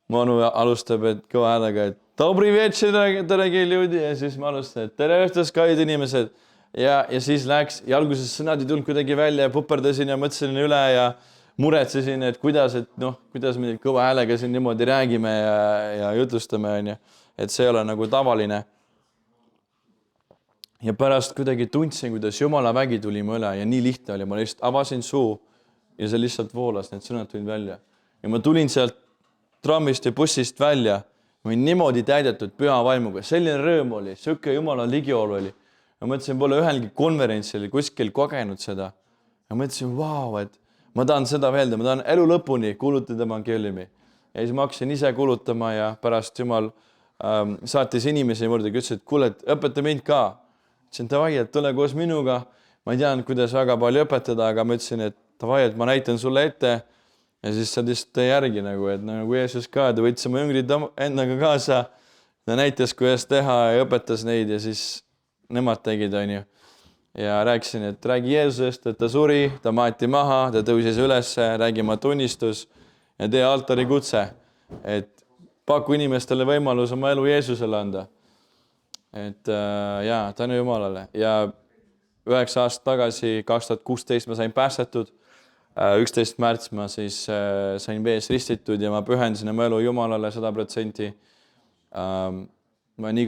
mu onu alustab, et kõva häälega, et Dobri večer, dorogие люди, ja siis ma alustan, et tere õhtust, kallid inimesed. Ja siis läks ja alguses sõnad ei tulnud kuidagi välja ja puperdasin ja mõtlesin üle ja muretsesin, et kuidas me nüüd kõva häälega siin niimoodi räägime ja jutlustame, onju. Et see ei ole nagu tavaline. Ja pärast kuidagi tundsin, kuidas Jumala vägi tuli mu üle ja nii lihtne oli. Ma lihtsalt avasin suu ja see lihtsalt voolas, need sõnad tulid välja. Ja ma tulin sealt trammist ja bussist välja. Ma olin niimoodi täidetud püha vaimuga. Selline rõõm oli, söke Jumala ligiolu oli. Ja mõtlesin, pole ühelgi konverentsil kuskil kogenud seda. Ja mõtlesin, vau, et ma tahan seda veelda, ma tahan elu lõpuni kuulutada evangeeliumi. Ja siis ma hakkasin ise kuulutama ja pärast Jumal saatis inimesi juurde, kes ütles, et kuule, õpeta mind ka. Ütlesin, tavai, et tule koos minuga. Ma ei teadnud, kuidas väga palju õpetada, aga ma ütlesin, et tavai, et ma näitan sulle ette. Ja siis sa lihtsalt tee järgi et nagu Jeesus ka, ta võttis oma jüngrid endaga kaasa. Ta näitas, kuidas teha ja õpetas neid ja siis nemad tegid, onju. Ja rääkisin, et räägi Jeesusest, et ta suri, ta maeti maha, ta tõusis üles, räägi oma tunnistus ja tee altari kutse. Et paku inimestele võimalus oma elu Jeesusele anda. Et tänu Jumalale. Ja 9 aastat tagasi, 2016 ma sain päästetud. 11. märts ma siis sain vees ristitud ja ma pühendasin oma elu Jumalale 100%. Ma olen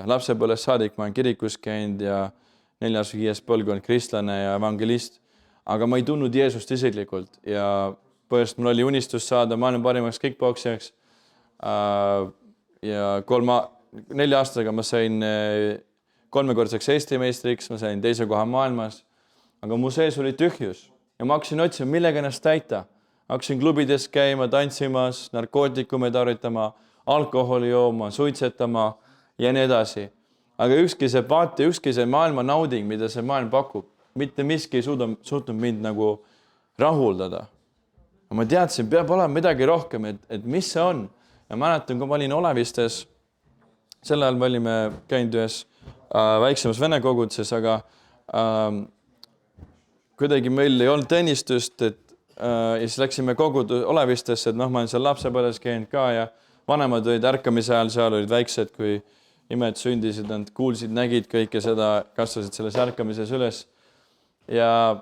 lapsepõlvest saadik, ma olen kirikus käinud ja 4.-5. põlvkond kristlane ja evangelist. Aga ma ei tundnud Jeesust isiklikult ja põhjust mul oli unistus saada maailma parimaks kickboksijaks. Ja 4 aastaga ma sain 3-kordseks Eesti meistriks, ma sain 2. koha maailmas. Aga mu sees oli tühjus ja ma hakkasin otsima, millega ennast täita. Hakkasin klubides käima, tantsimas, narkootikume tarvitama, alkoholi jooma, suitsetama ja nii edasi. Aga ükski see maailma nauding, mida see maailm pakub, mitte miski ei suutnud mind nagu rahuldada. Ma teadsin, peab olema midagi rohkem, et mis see on. Ja mäletan, kui ma olin Olevistes, sel ajal me olime käinud ühes väiksemas vene koguduses, aga kuidagi meil ei olnud teenistust, ja siis läksime Olevistesse, et ma olen seal lapsepõlves käinud ka ja vanemad olid ärkamise ajal, seal olid väiksed, kui imed sündisid, nad kuulsid, nägid kõike seda, kasvasid selles ärkamises üles. Ja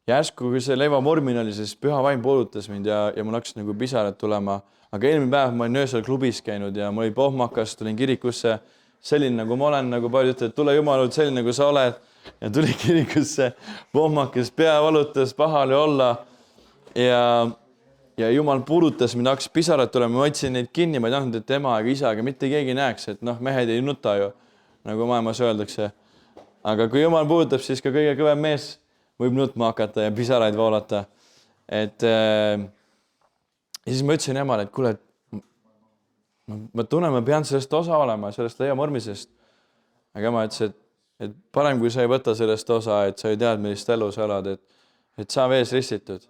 järsku, kui see leivamormin oli, siis püha vaim puudutas mind ja mul hakkas nagu pisarad tulema. Aga eelmine päev ma olin öösel klubis käinud ja ma olin pohmakas, tulin kirikusse selline, nagu ma olen, nagu palju ütled, tule Jumalalt selline, nagu sa oled. Ja tuli kirikusse, pohmakas, pea valutas, paha oli olla. Ja Jumal puudutas mind, hakkas pisarad tulema, ma võtsin neid kinni, ma ei tahtnud, et ema ega isa, aga mitte keegi näeks, et mehed ei nuta ju, nagu maailmas öeldakse. Aga kui Jumal puudutab, siis ka kõige kõvem mees võib nutma hakata ja pisaraid voolata. Ja siis ma ütlesin emale, et kuule, ma tunnen, ma pean sellest osa olema, sellest leiamormisest. Aga ema ütles, et parem, kui sa ei võta sellest osa, et sa ei tead, millist elu sa elad, et sa vees ristitud.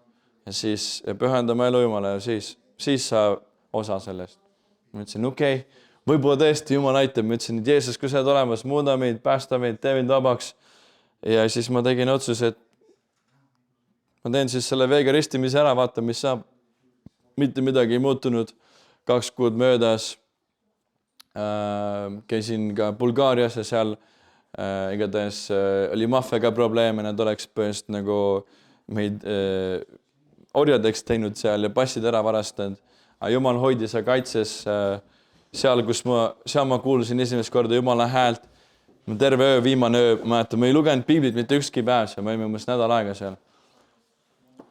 Ja siis pühendama elu Jumala ja siis sa osa sellest. Ma ütlesin, okei, võib-olla tõesti Jumal aitab. Ma ütlesin, et Jeesus, kui sa oled olemas, muuda meid, päästa meid, tee meid vabaks. Ja siis ma tegin otsuse, et ma teen siis selle veega ristimise ära, vaata, mis saab. Mitte midagi ei muutunud. 2 kuud möödas. Käisin ka Bulgaarias ja seal igatahes oli maffiaga probleeme, nad oleks põhjust nagu meid orjadeks teinud seal ja passid ära varastanud. Aga Jumal hoidis ja kaitses seal, kus ma kuulsin esimest korda Jumala häält. Terve öö, viimane öö, ma ei lugenud piiblit mitte ükski päev seal, ma olime umbes nädal aega seal.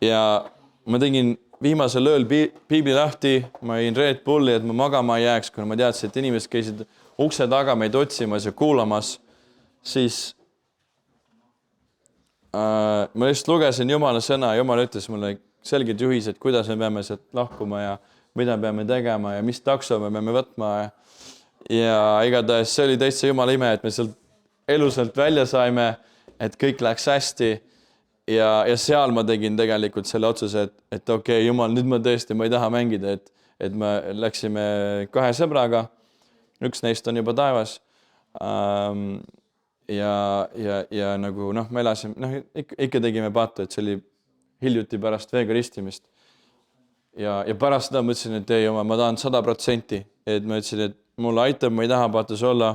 Ja ma tegin viimasel ööl piibli lahti, ma jõin Red Bulli, et ma magama ei jääks, kuna ma teadsin, et inimesed käisid ukse taga meid otsimas ja kuulamas, siis ma lihtsalt lugesin Jumala sõna ja Jumal ütles mulle selged juhised, kuidas me peame sealt lahkuma ja mida peame tegema ja mis takso me peame võtma. Ja igatahes see oli täitsa Jumala ime, et me sealt elusalt välja saime, et kõik läks hästi. Ja seal ma tegin tegelikult selle otsuse, et okei, Jumal, nüüd ma tõesti, ma ei taha mängida, et me läksime 2 sõbraga. Üks neist on juba taevas. Ja nagu me elasime, ikka tegime paatu, et see oli hiljuti pärast veega ristimist. Ja pärast seda ma ütlesin, et ei, ma tahan 100%. Et ma ütlesin, et mulle aitab, ma ei taha paatus olla.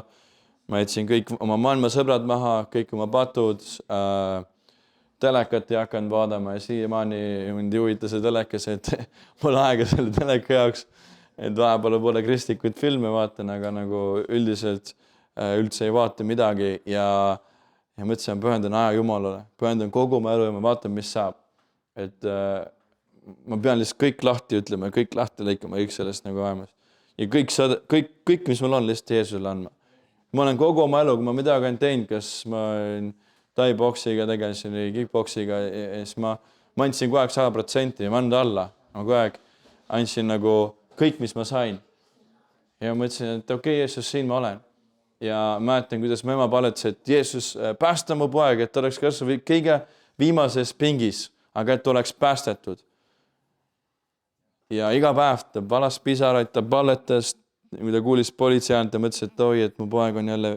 Ma jätsin kõik oma maailma sõbrad maha, kõik oma patud. telekat ei hakanud vaadama ja siiamaani mind ei huvita see telekas, et mul aega selle teleka jaoks, et vahepeal pole kristlikud filme vaatan, aga nagu üldiselt üldse ei vaata midagi ja mõtlesin, pühendan aja Jumalale, pühendan kogu oma elu ja ma vaatan, mis saab. Et ma pean lihtsalt kõik lahti ütlema ja kõik lahti lõikama, kõik sellest nagu aemas. Ja kõik, mis mul on, lihtsalt Jeesusele andma. Ma olen kogu oma elu, kui ma midagi olen teinud, kas ma tai-boksiga tegelesin või kickboksiga, siis ma andsin kogu aeg 100% ja ma andnud alla. Ma kogu aeg andsin nagu kõik, mis ma sain. Ja ma mõtlesin, et okei, Jeesus, siin ma olen. Ja mäletan, kuidas mu ema palvetas, et Jeesus, päästa mu poeg, et ta oleks kas või kõige viimases pingis, aga et oleks päästetud. Ja iga päev ta valas pisaraid, ta palvetas, kui ta kuulis politsei äänt, ta mõtles, et oi, et mu poeg on jälle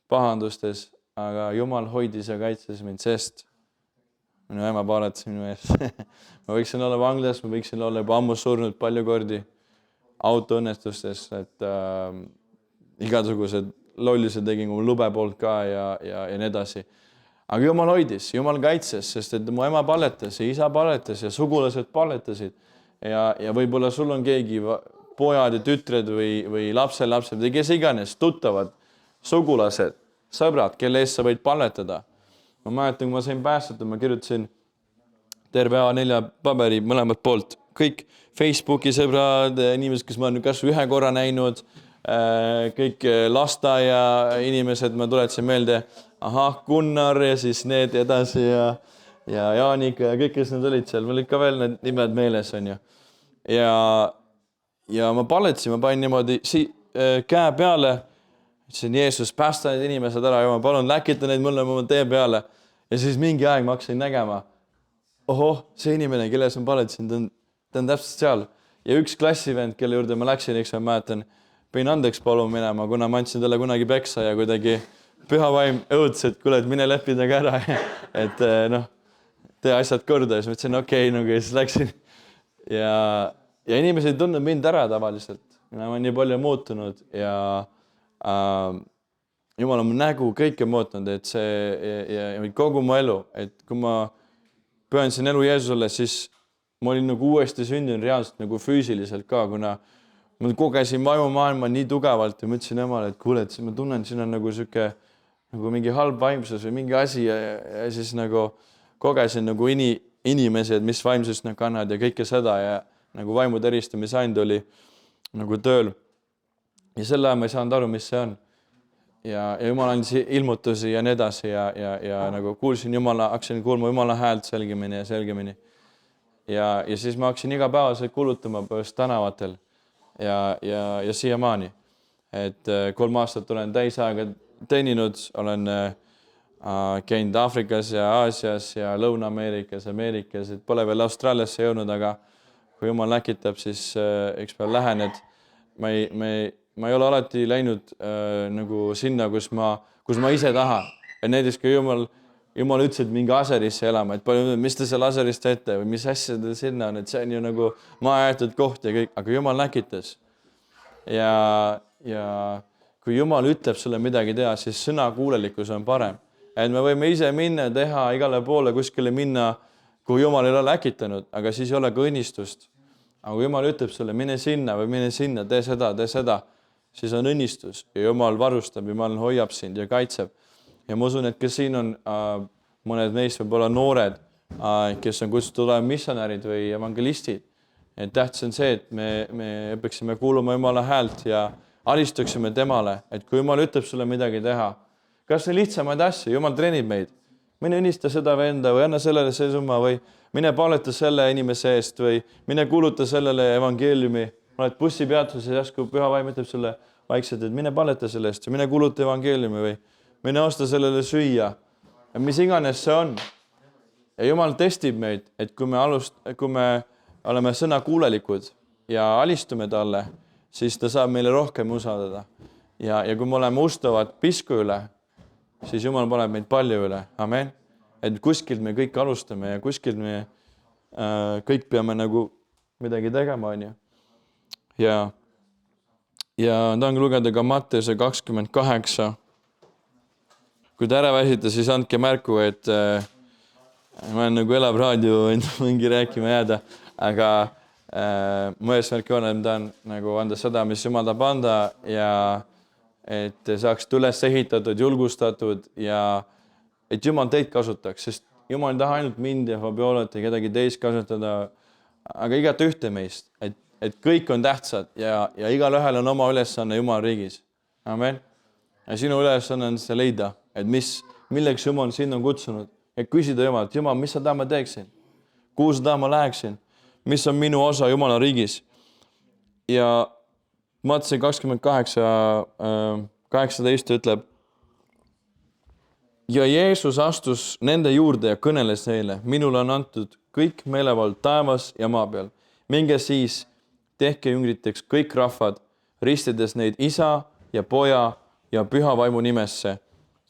pahandustes, aga Jumal hoidis ja kaitses mind, sest minu ema palvetas minu ees. Ma võiksin olla vanglas, ma võiksin olla juba ammu surnud palju kordi autoõnnestustes, et igasugused lollused tegin mu lube poolt ka ja nii edasi. Aga Jumal hoidis, Jumal kaitses, sest et mu ema palvetas ja isa palvetas ja sugulased palvetasid. Ja võib-olla sul on keegi pojad ja tütred või lapselapsed või kes iganes, tuttavad, sugulased, sõbrad, kelle eest sa võid palvetada. Ma mäletan, kui ma sain päästetud, ma kirjutasin terve A4 paberi mõlemad poolt. Kõik Facebooki sõbrad, inimesed, kes ma olen kas ühe korra näinud, kõik lasteaia inimesed, ma tuletasin meelde, Gunnar ja siis need edasi ja Jaanika ja kõik, kes need olid seal, mul olid ka veel need nimed meeles on ju. Ja ma paletasin, ma panin niimoodi käe peale, ütlesin, Jeesus, päästa need inimesed ära ja ma palun läkita neid mulle oma tee peale. Ja siis mingi aeg ma hakkasin nägema, see inimene, kelles ma paletasin, ta on täpselt seal. Ja üks klassivend, kelle juurde ma läksin, eks ma mäletan, pöin andeks palun minema, kuna ma andsin talle kunagi peksa ja kuidagi püha vaim õuds, et kuule, et mine lepidagi ära, et tee asjad korda. Ja siis mõtlesin, okei, ja siis läksin. Ja inimesed ei tundnud mind ära tavaliselt. Ma olen nii palju muutunud ja Jumal on mu nägu kõike muutnud, et see ja kogu mu elu, et kui ma pühendasin elu Jeesusele, siis ma olin nagu uuesti sündinud reaalselt nagu füüsiliselt ka, kuna ma kogesin vaimumaailma nii tugevalt ja mõtlesin Jumala, et kuule, et ma tunnen, siin on nagu siuke nagu mingi halb vaimsus või mingi asi ja siis nagu kogesin nagu inimesed, mis vaimsust nad kannavad ja kõike seda ja nagu vaimu teristamise and oli nagu tööl. Ja selle ajal ma ei saanud aru, mis see on. Ja Jumal andis ilmutusi ja nii edasi ja nagu kuulsin hakkasin kuulma Jumala häält selgemini ja selgemini. Ja siis ma hakkasin igapäevaselt kulutama põhjust tänavatel ja siiamaani. Et 3 aastat olen täisaega teeninud, olen käinud Aafrikas ja Aasias ja Lõuna-Ameerikas, Ameerikas, et pole veel Austraaliasse jõudnud, aga kui Jumal läkitab, siis üks päev lähen, et ma ei ole alati läinud nagu sinna, kus ma ise tahan. Et näiteks kui Jumal ütles, et mingi Aserisse elama, et palju, mis te seal Aserist teete või mis asja te sinna on, et see on ju nagu maajäetud koht ja kõik, aga Jumal läkitas. Ja kui Jumal ütleb sulle midagi teha, siis sõnakuulelikkus on parem. Et me võime ise minna, teha igale poole, kuskile minna, kuhu Jumal ei ole läkitanud, aga siis ei ole ka õnnistust. Aga kui Jumal ütleb sulle, mine sinna või mine sinna, tee seda, siis on õnnistus ja Jumal varustab, Jumal hoiab sind ja kaitseb. Ja ma usun, et kes siin on mõned meist võib olla noored, kes on kutsutud olema missionärid või evangelistid. Et tähtis on see, et me õpiksime kuuluma Jumala häält ja alistuksime temale, et kui Jumal ütleb sulle midagi teha, kas on lihtsamaid asju, Jumal treenib meid. Mine õnnista seda venda või anna sellele see summa või mine paleta selle inimese eest või mine kuuluta sellele evangeeliumi. Oled bussipeatuses ja järsku püha vaim ütleb sulle vaikselt, et mine paleta selle eest või mine kuuluta evangeeliumi või mine osta sellele süüa. Ja mis iganes see on. Ja Jumal testib meid, et kui me oleme sõnakuulelikud ja alistume talle, siis ta saab meile rohkem usaldada. Ja kui me oleme ustavad pisku üle, siis Jumal paneb meid palju üle. Amen. Et kuskilt me kõik alustame ja kuskilt me kõik peame nagu midagi tegema, on ju. Ja tahan lugeda ka Matteuse 28. Kui te ära väsite, siis andke märku, et ma olen nagu elav raadio, mingi rääkima jääda, aga mu eesmärk on, et ma tahan nagu anda seda, mis Jumal tahab anda ja et saaks üles ehitatud, julgustatud ja et Jumal teid kasutaks, sest Jumal ei taha ainult mind ja Fabiolat ja kedagi teist kasutada, aga igat ühte meist, et kõik on tähtsad ja igalühel on oma ülesanne Jumala riigis. Amen. Ja sinu ülesanne on see leida, et milleks Jumal sind on kutsunud ja küsida Jumal, et Jumal, mis sa tahad ma teeksin? Kuhu sa tahad ma läheksin? Mis on minu osa Jumala riigis? Ja Matse 28, 18 ütleb, ja Jeesus astus nende juurde ja kõneles neile, minule on antud kõik meelevald taevas ja maa peal. Minge siis, tehke jüngriteks kõik rahvad, ristides neid isa ja poja ja püha vaimu nimesse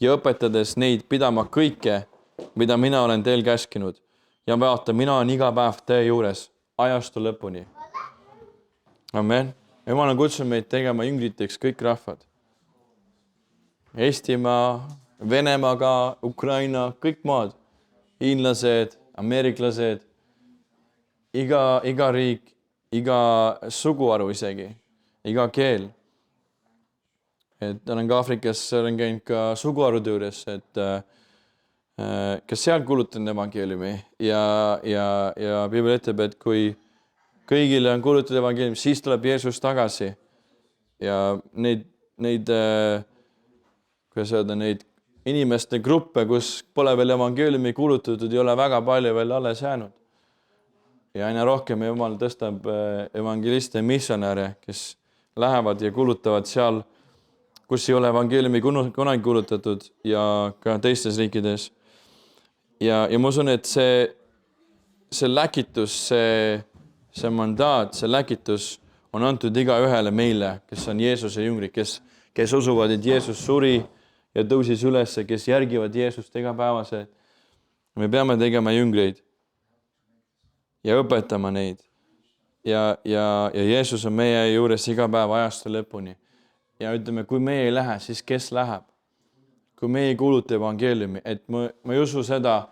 ja õpetades neid pidama kõike, mida mina olen teil käskinud. Ja vaata, mina olen iga päev teie juures, ajastu lõpuni. Amen. Jumal on kutsunud meid tegema jüngriteks kõik rahvad. Eestimaa, Venemaaga, Ukraina, kõik maad, hiinlased, ameeriklased, iga riik, iga suguharu isegi, iga keel. Et olen ka Aafrikas, olen käinud ka suguharude juures, et kes seal kuulutan evangeeliumi ja Piibel ütleb, et kui kõigile on kuulutatud evangeelium, siis tuleb Jeesus tagasi ja neid inimeste gruppe, kus pole veel evangeeliumi kuulutatud, ei ole väga palju veel alles jäänud. Ja aina rohkem Jumal tõstab evangeliste ja missionäre, kes lähevad ja kuulutavad seal, kus ei ole evangeeliumi kunagi kuulutatud ja ka teistes riikides. Ja ma usun, et see läkitus, see mandaat, see läkitus on antud iga ühele meile, kes on Jeesuse jüngrid, kes usuvad, et Jeesus suri ja tõusis üles, kes järgivad Jeesust igapäevaselt. Me peame tegema jüngreid ja õpetama neid. Ja Jeesus on meie juures iga päev ajastu lõpuni. Ja ütleme, kui meie ei lähe, siis kes läheb? Kui me ei kuuluta evangeeliumi, et ma ei usu seda,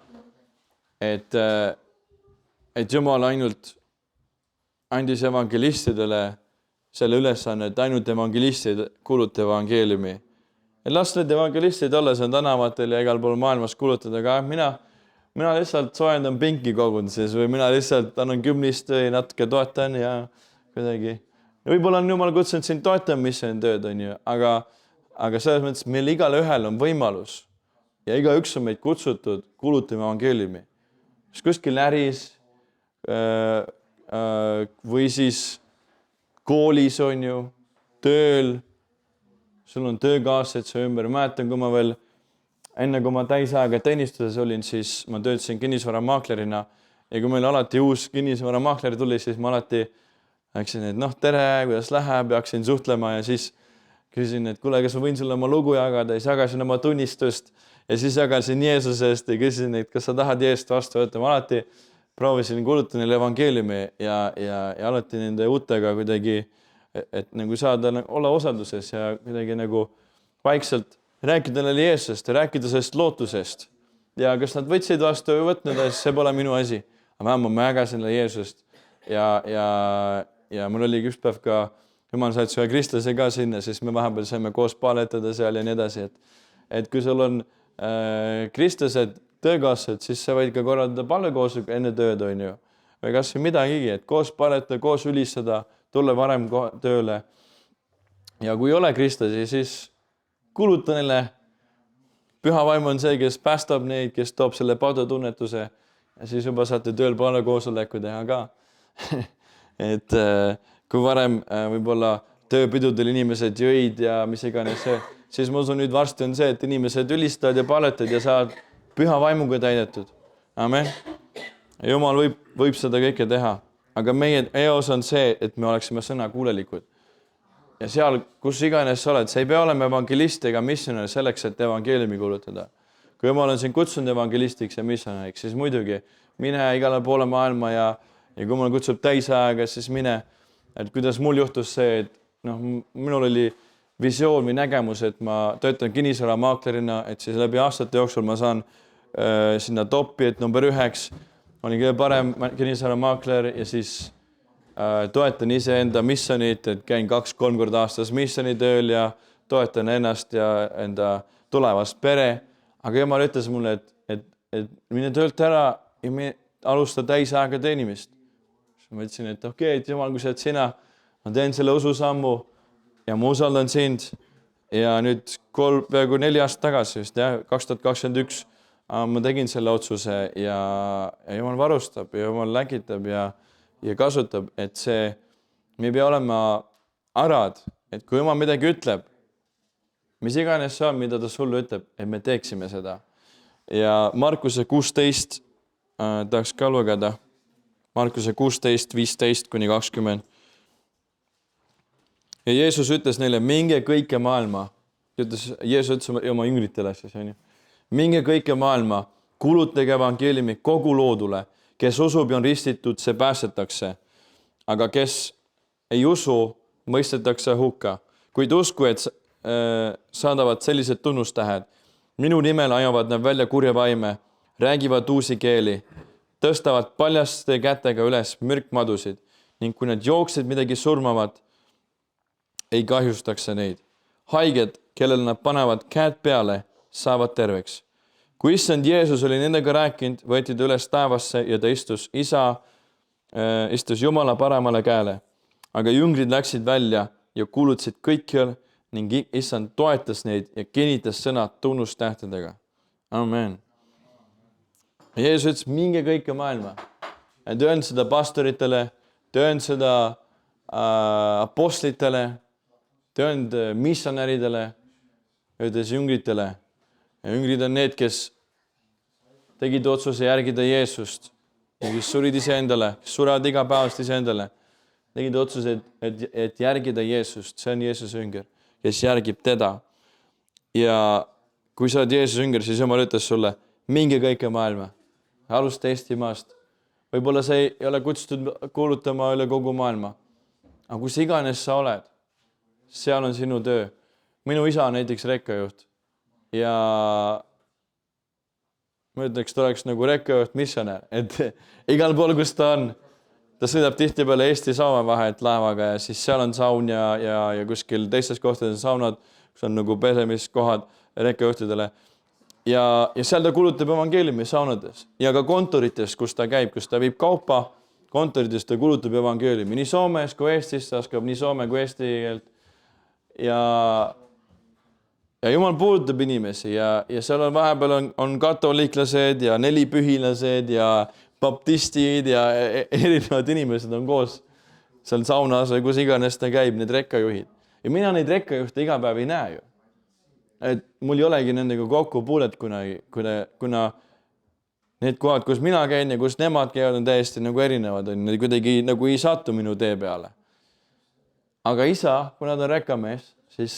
et Jumal ainult andis evangelistidele selle ülesanne, et ainult evangelistid kuuluta evangeeliumi. Et las need evangelistid olla seal tänavatel ja igal pool maailmas kuulutada, aga mina lihtsalt soojendan pinki kogunduses või mina lihtsalt annan kümnist või natuke toetan ja kuidagi. Võib-olla on Jumal kutsunud sind toetama, mis on tööd, aga selles mõttes meil igal ühel on võimalus ja igaüks on meid kutsutud kuulutama evangeeliumi. Kuskil äris või siis koolis on ju, tööl, sul on töökaaslased su ümber. Mäletan, kui ma veel enne kui ma täisaega teenistuses olin, siis ma töötasin kinnisvaramaaklerina ja kui meil alati uus kinnisvaramaakler tuli, siis ma alati rääkisin, et tere, kuidas läheb, hakkasin suhtlema ja siis küsin, et kuule, kas ma võin sulle oma lugu jagada ja siis jagasin oma tunnistust ja siis jagasin Jeesusest ja küsisin, et kas sa tahad Jeesust vastu võtta. Ma alati proovisin kuulutada neile evangeeliumi ja alati nende uutega kuidagi, et nagu saada olla osaduses ja kuidagi nagu vaikselt rääkida neile Jeesusest ja rääkida sellest lootusest. Ja kas nad võtsid vastu või võtnud, see pole minu asi. Aga vähemalt ma jagasin neile Jeesust ja mul oli üks päev ka Jumal saatis ühe kristlase ka sinna, siis me vahepeal saime koos paletada seal ja nii edasi. Et kui sul on kristlased töökaaslased, siis sa võid ka korraldada palvekoosolek enne tööd, on ju. Või kas või midagigi, et koos paletada, koos ülistada, tulla varem tööle. Ja kui ei ole kristlasi, siis kuuluta neile. Püha vaim on see, kes päästab neid, kes toob selle padutunnetuse ja siis juba saate tööl palvekoosoleku teha ka. Et kui varem võib-olla tööpidudel inimesed jõid ja mis iganes see, siis ma usun nüüd varsti on see, et inimesed ülistavad ja paletavad ja saavad püha vaimuga täidetud. Amen. Jumal võib seda kõike teha, aga meie eos on see, et me oleksime sõna kuulelikud. Ja seal, kus iganes sa oled, sa ei pea olema evangelist ega missionär selleks, et evangeeliumi kuulutada. Kui Jumal on sind kutsunud evangelistiks ja missionäriks, siis muidugi mine igale poole maailma ja kui Jumal kutsub täisaega, siis mine. Et kuidas mul juhtus see, et minul oli visioon või nägemus, et ma töötan kinnisvaramaaklerina, et siis läbi aastate jooksul ma saan sinna toppi, et number 1 olin kõige parem kinnisvaramaakler ja siis toetan iseenda missionit, et käin 2-3 korda aastas missionitööl ja toetan ennast ja enda tulevast pere. Aga Jumal ütles mulle, et mine töölt ära ja alusta täisaega teenimist. Ma ütlesin, et okei, et Jumal, kui sa oled sina, ma teen selle ususammu ja ma usaldan sind. Ja nüüd peaaegu 4 aastat tagasi, 2021, ma tegin selle otsuse ja Jumal varustab ja Jumal läkitab ja kasutab, et me ei pea olema arad, et kui Jumal midagi ütleb, mis iganes see on, mida ta sulle ütleb, et me teeksime seda. Ja Markuse 16 tahaks ka lugeda. Markuse 16, 15-20. Ja Jeesus ütles neile, minge kõike maailma. Jeesus ütles oma jüngritele siis, minge kõike maailma, kuulutage evangeeliumi kogu loodule. Kes usub ja on ristitud, see päästetakse. Aga kes ei usu, mõistetakse hukka. Kuid uskujad saadavad sellised tunnustähed. Minu nimel ajavad nad välja kurja vaime, räägivad uusi keeli, tõstavad paljaste kätega üles mürkmadusid ning kui nad jooksid midagi surmavat, ei kahjustaks neid. Haiged, kellel nad panevad käed peale, saavad terveks. Kui issand Jeesus oli nendega rääkinud, võeti ta üles taevasse ja ta istus Jumala paremale käele. Aga jüngrid läksid välja ja kuulutasid kõikjal ning issand toetas neid ja kinnitas sõnad tunnustähtedega. Amen. Jeesus ütles, minge kõike maailma. Töön seda pastoritele, töön seda apostlitele, töön missionäridele, öeldes jüngritele. Ja jüngrid on need, kes tegid otsuse järgida Jeesust, kes surid iseendale, kes surevad igapäevast iseendale. Tegid otsuse, et järgida Jeesust, see on Jeesuse jünger, kes järgib teda. Ja kui sa oled Jeesuse jünger, siis Jumal ütles sulle, minge kõike maailma. Alusta Eestimaast. Võib-olla sa ei ole kutsutud kuulutama üle kogu maailma. Aga kus iganes sa oled, seal on sinu töö. Minu isa on näiteks rekkajuht. Ja ma ütleks, ta oleks nagu rekkajuht missionär. Et igal pool, kus ta on, ta sõidab tihtipeale Eesti-Soome vahet laevaga ja siis seal on saun ja kuskil teistes kohtades saunad, kus on nagu pesemiskohad rekkajuhtidele. Ja seal ta kuulutab evangeeliumi saunades ja ka kontorites, kus ta käib, kus ta viib kaupa, kontorites ta kuulutab evangeeliumi. Nii Soomes kui Eestis, ta oskab nii soome kui eesti keelt. Ja Jumal puudutab inimesi ja seal on vahepeal on katoliiklased ja nelipühilased ja baptistid ja erinevad inimesed on koos seal saunas või kus iganes ta käib, need rekkajuhid. Ja mina neid rekkajuhte iga päev ei näe ju. Et mul ei olegi nendega kokkupuulet kuna need kohad, kus mina käin ja kus nemad käivad, on täiesti nagu erinevad. Need kuidagi nagu ei satu minu tee peale. Aga isa, kuna ta on rekkamees, siis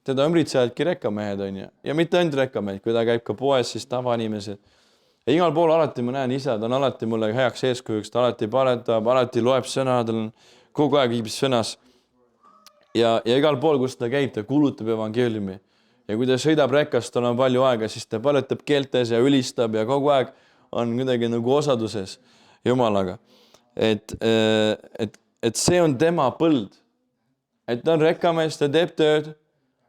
teda ümbritsevadki rekkamehed on ju. Ja mitte ainult rekkamehed, kui ta käib ka poes, siis tavainimesed. Ja igal pool alati ma näen isa, ta on alati mulle heaks eeskujuks, ta alati paletab, alati loeb sõna, ta on kogu aeg viibis sõnas. Ja igal pool, kus ta käib, ta kuulutab evangeeliumi. Ja kui ta sõidab rekast, tal on palju aega, siis ta paletab keeltes ja ülistab ja kogu aeg on midagi nagu osaduses Jumalaga. Et see on tema põld. Et ta on rekkamees, ta teeb tööd,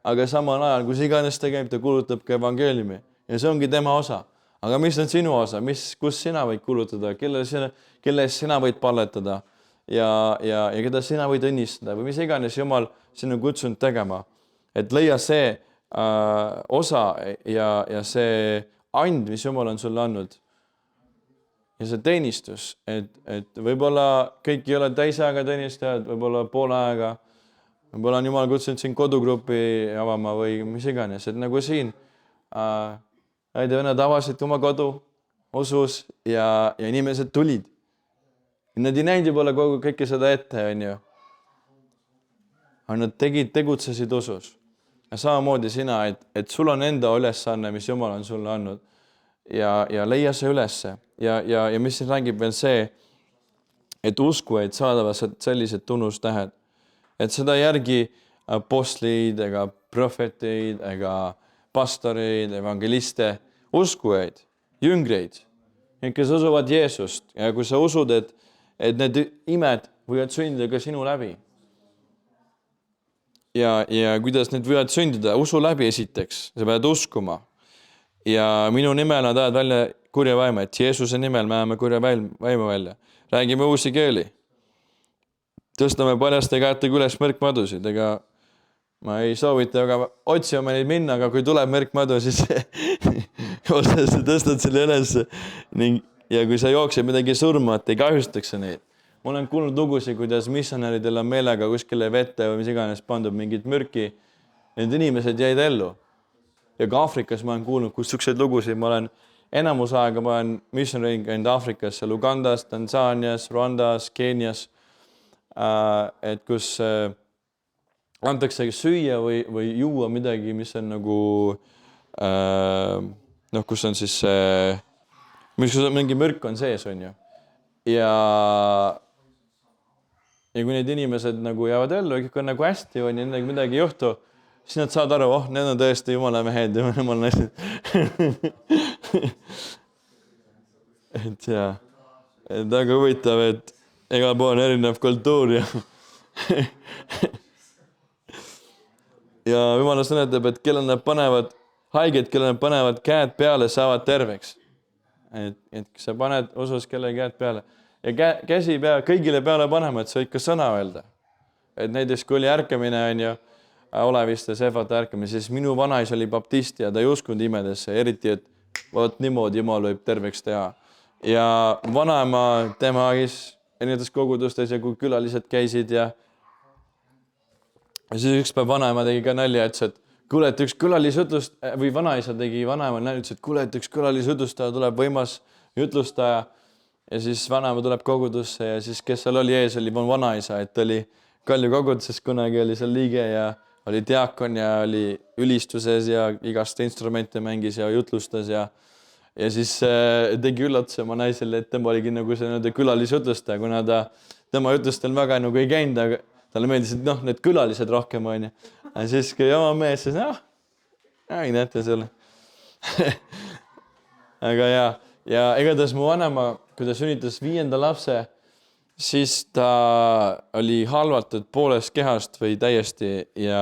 aga samal ajal, kus iganes ta käib, ta kuulutab ka evangeeliumi. Ja see ongi tema osa. Aga mis on sinu osa? Kus sina võid kuulutada? Kelle sina võid palletada? Ja keda sina võid õnnistada? Või mis iganes Jumal sinu kutsunud tegema? Et leia see osa ja see and, mis Jumal on sulle andnud. Ja see teenistus, et võib-olla kõik ei ole täisaega teenistajad, võib-olla poole aega, võib-olla on Jumal kutsunud siin kodugrupi avama või mis iganes. Et nagu siin nad avasid oma kodu usus ja inimesed tulid. Nad ei näinud võib-olla kõike seda ette, on ju. Aga nad tegutsesid usus. Ja samamoodi sina, et sul on enda ülesanne, mis Jumal on sulle andnud ja leia see ülesse. Ja mis siis räägib veel see, et uskujaid saadavad sellised tunnustähed. Et seda järgi apostlid ega prohveteid ega pastoreid, evangeliste, uskujaid jüngreid, kes usuvad Jeesust ja kui sa usud, et need imed võivad sündida ka sinu läbi. Ja kuidas need võivad sündida? Usu läbi esiteks, sa pead uskuma. Ja minu nimel nad ajavad välja kurja vaima, et Jeesuse nimel me ajame kurja vaimu välja. Räägime uusi keeli. Tõstame paljaste käetega üles märkmadusid, ega ma ei soovita aga otsima neid minna, aga kui tuleb märkmadu, siis sa tõstad selle üles ja kui sa jooksed midagi surma, et ei kahjustaks neid. Ma olen kuulnud lugusid, kuidas missionäridel on meelega kuskile vette või mis iganes pandud mingit mürki. Need inimesed jäid ellu. Ja ka Aafrikas ma olen kuulnud, kus selliseid lugusid. Ma olen enamus aega, ma olen missionärid käinud Aafrikas, seal Ugandas, Tansaanias, Rwandas, Keenias, et kus antakse süüa või juua midagi, mis on nagu, kus on siis mingi mürk on sees, on ju. Ja kui need inimesed nagu jäävad ellu, kõik on nagu hästi, on ja midagi ei juhtu, siis nad saavad aru, need on tõesti jumala mehed ja jumala naised. et väga huvitav, et igal pool on erinev kultuur ja ja jumala sõna ütleb, et kellel nad panevad haiged, kellel nad panevad käed peale, saavad terveks. Et sa paned usus kellegi käed peale ja käsi pea kõigile peale panema, et sa võid ka sõna öelda. Et näiteks kui oli ärkamine, on ju, Oleviste Sefata ärkamine, siis minu vanais oli baptist ja ta ei uskunud imedesse, eriti, et vaat niimoodi jumal võib terveks teha. Ja vanaema tema erinevates kogudustes ja kui külalised käisid ja siis üks päev vanaema tegi ka nalja, et kuule, et üks külalisjutlust või vanaisa tegi vanaema nalja, et kuule, et üks külalisjutlustaja tuleb võimas jutlustaja ja siis vanaema tuleb kogudusse ja siis kes seal oli ees, oli vanaisa, et oli Kalju koguduses kunagi oli seal liige ja oli diakon ja oli ülistuses ja igast instrumente mängis ja jutlustas ja siis tegi üllatuse oma naisele, et tema oligi nagu see külalisjutlustaja, kuna tema jutlustel väga nagu ei käinud, aga talle meeldis, et need külalised rohkem on. Ja siis kui oma mees, siis ei näete selle. Aga ja igatahes mu vanema, kui ta sünnitas 5. lapse, siis ta oli halvatud poolest kehast või täiesti ja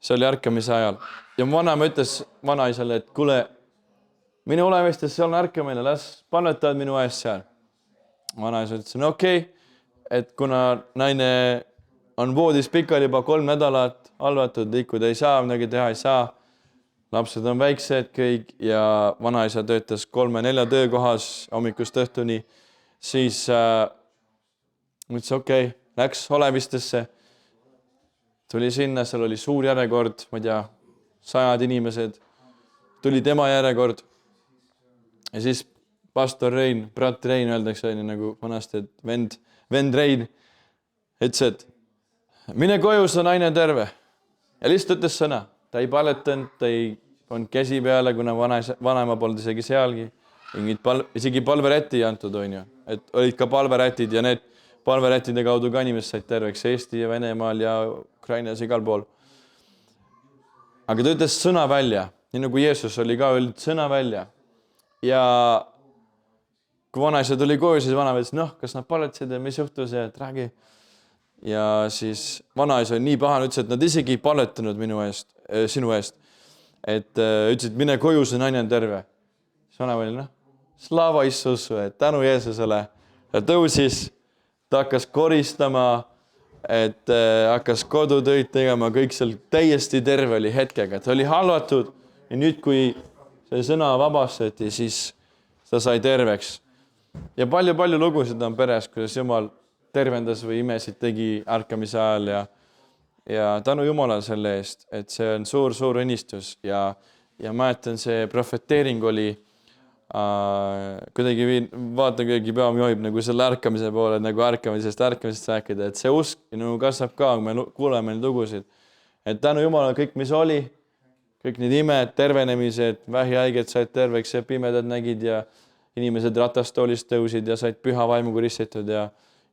see oli ärkamise ajal. Ja mu vanema ütles vanaisale, et kuule, mine Olevistesse, seal on ärkamine, las palvetavad minu ees seal. Vanaisa ütles, no okei, et kuna naine on voodis pikali juba 3 nädalat halvatud, liikuda ei saa, midagi teha ei saa, lapsed on väiksed kõik ja vanaisa töötas 3-4 töökohas hommikust õhtuni, siis mõtles okei, läks Olevistesse, tuli sinna, seal oli suur järjekord, ma ei tea, 100 inimesed, tuli tema järjekord ja siis pastor Rein, brat Rein öeldakse nagu vanasti, et vend Rein ütles, et mine koju, see naine terve ja lihtsalt ütles sõna, ta ei paletanud, ta ei olnud käsi peale, kuna vanaema polnud isegi sealgi, isegi palverätti ei antud, on ju, et olid ka palverätid ja need palverättide kaudu ka inimesed said terveks Eesti ja Venemaal ja Ukrainas igal pool. Aga ta ütles sõna välja, nii nagu Jeesus oli ka öelnud sõna välja. Ja kui vanaisa tuli koju, siis vanaema ütles, kas nad paletasid ja mis juhtus ja et räägi. Ja siis vanaisa oli nii pahane, ütles, et nad isegi ei paletanud sinu eest. Et ütlesid, mine koju, see naine on terve. Siis vanaema oli, slava Issusu, et tänu Jeesusele. Ja tõusis. Ta hakkas koristama, et hakkas kodutöid tegema, kõik seal täiesti terve oli hetkega. Ta oli halvatud ja nüüd, kui see sõna vabastati, siis ta sai terveks. Ja palju lugusid on peres, kuidas Jumal tervendas või imesid tegi ärkamise ajal ja tänu Jumalale selle eest, et see on suur õnnistus ja mäletan, see profeteering oli kuidagi vaatan, kuidagi peam johib nagu selle ärkamise poole, nagu ärkamisest rääkida, et see usk nagu kasvab ka, kui me kuuleme neid lugusid. Et tänu Jumalale kõik, mis oli, kõik need imed, tervenemised, vähihaiged said terveks ja pimedad nägid ja inimesed ratastoolist tõusid ja said püha vaimuga ristitud ja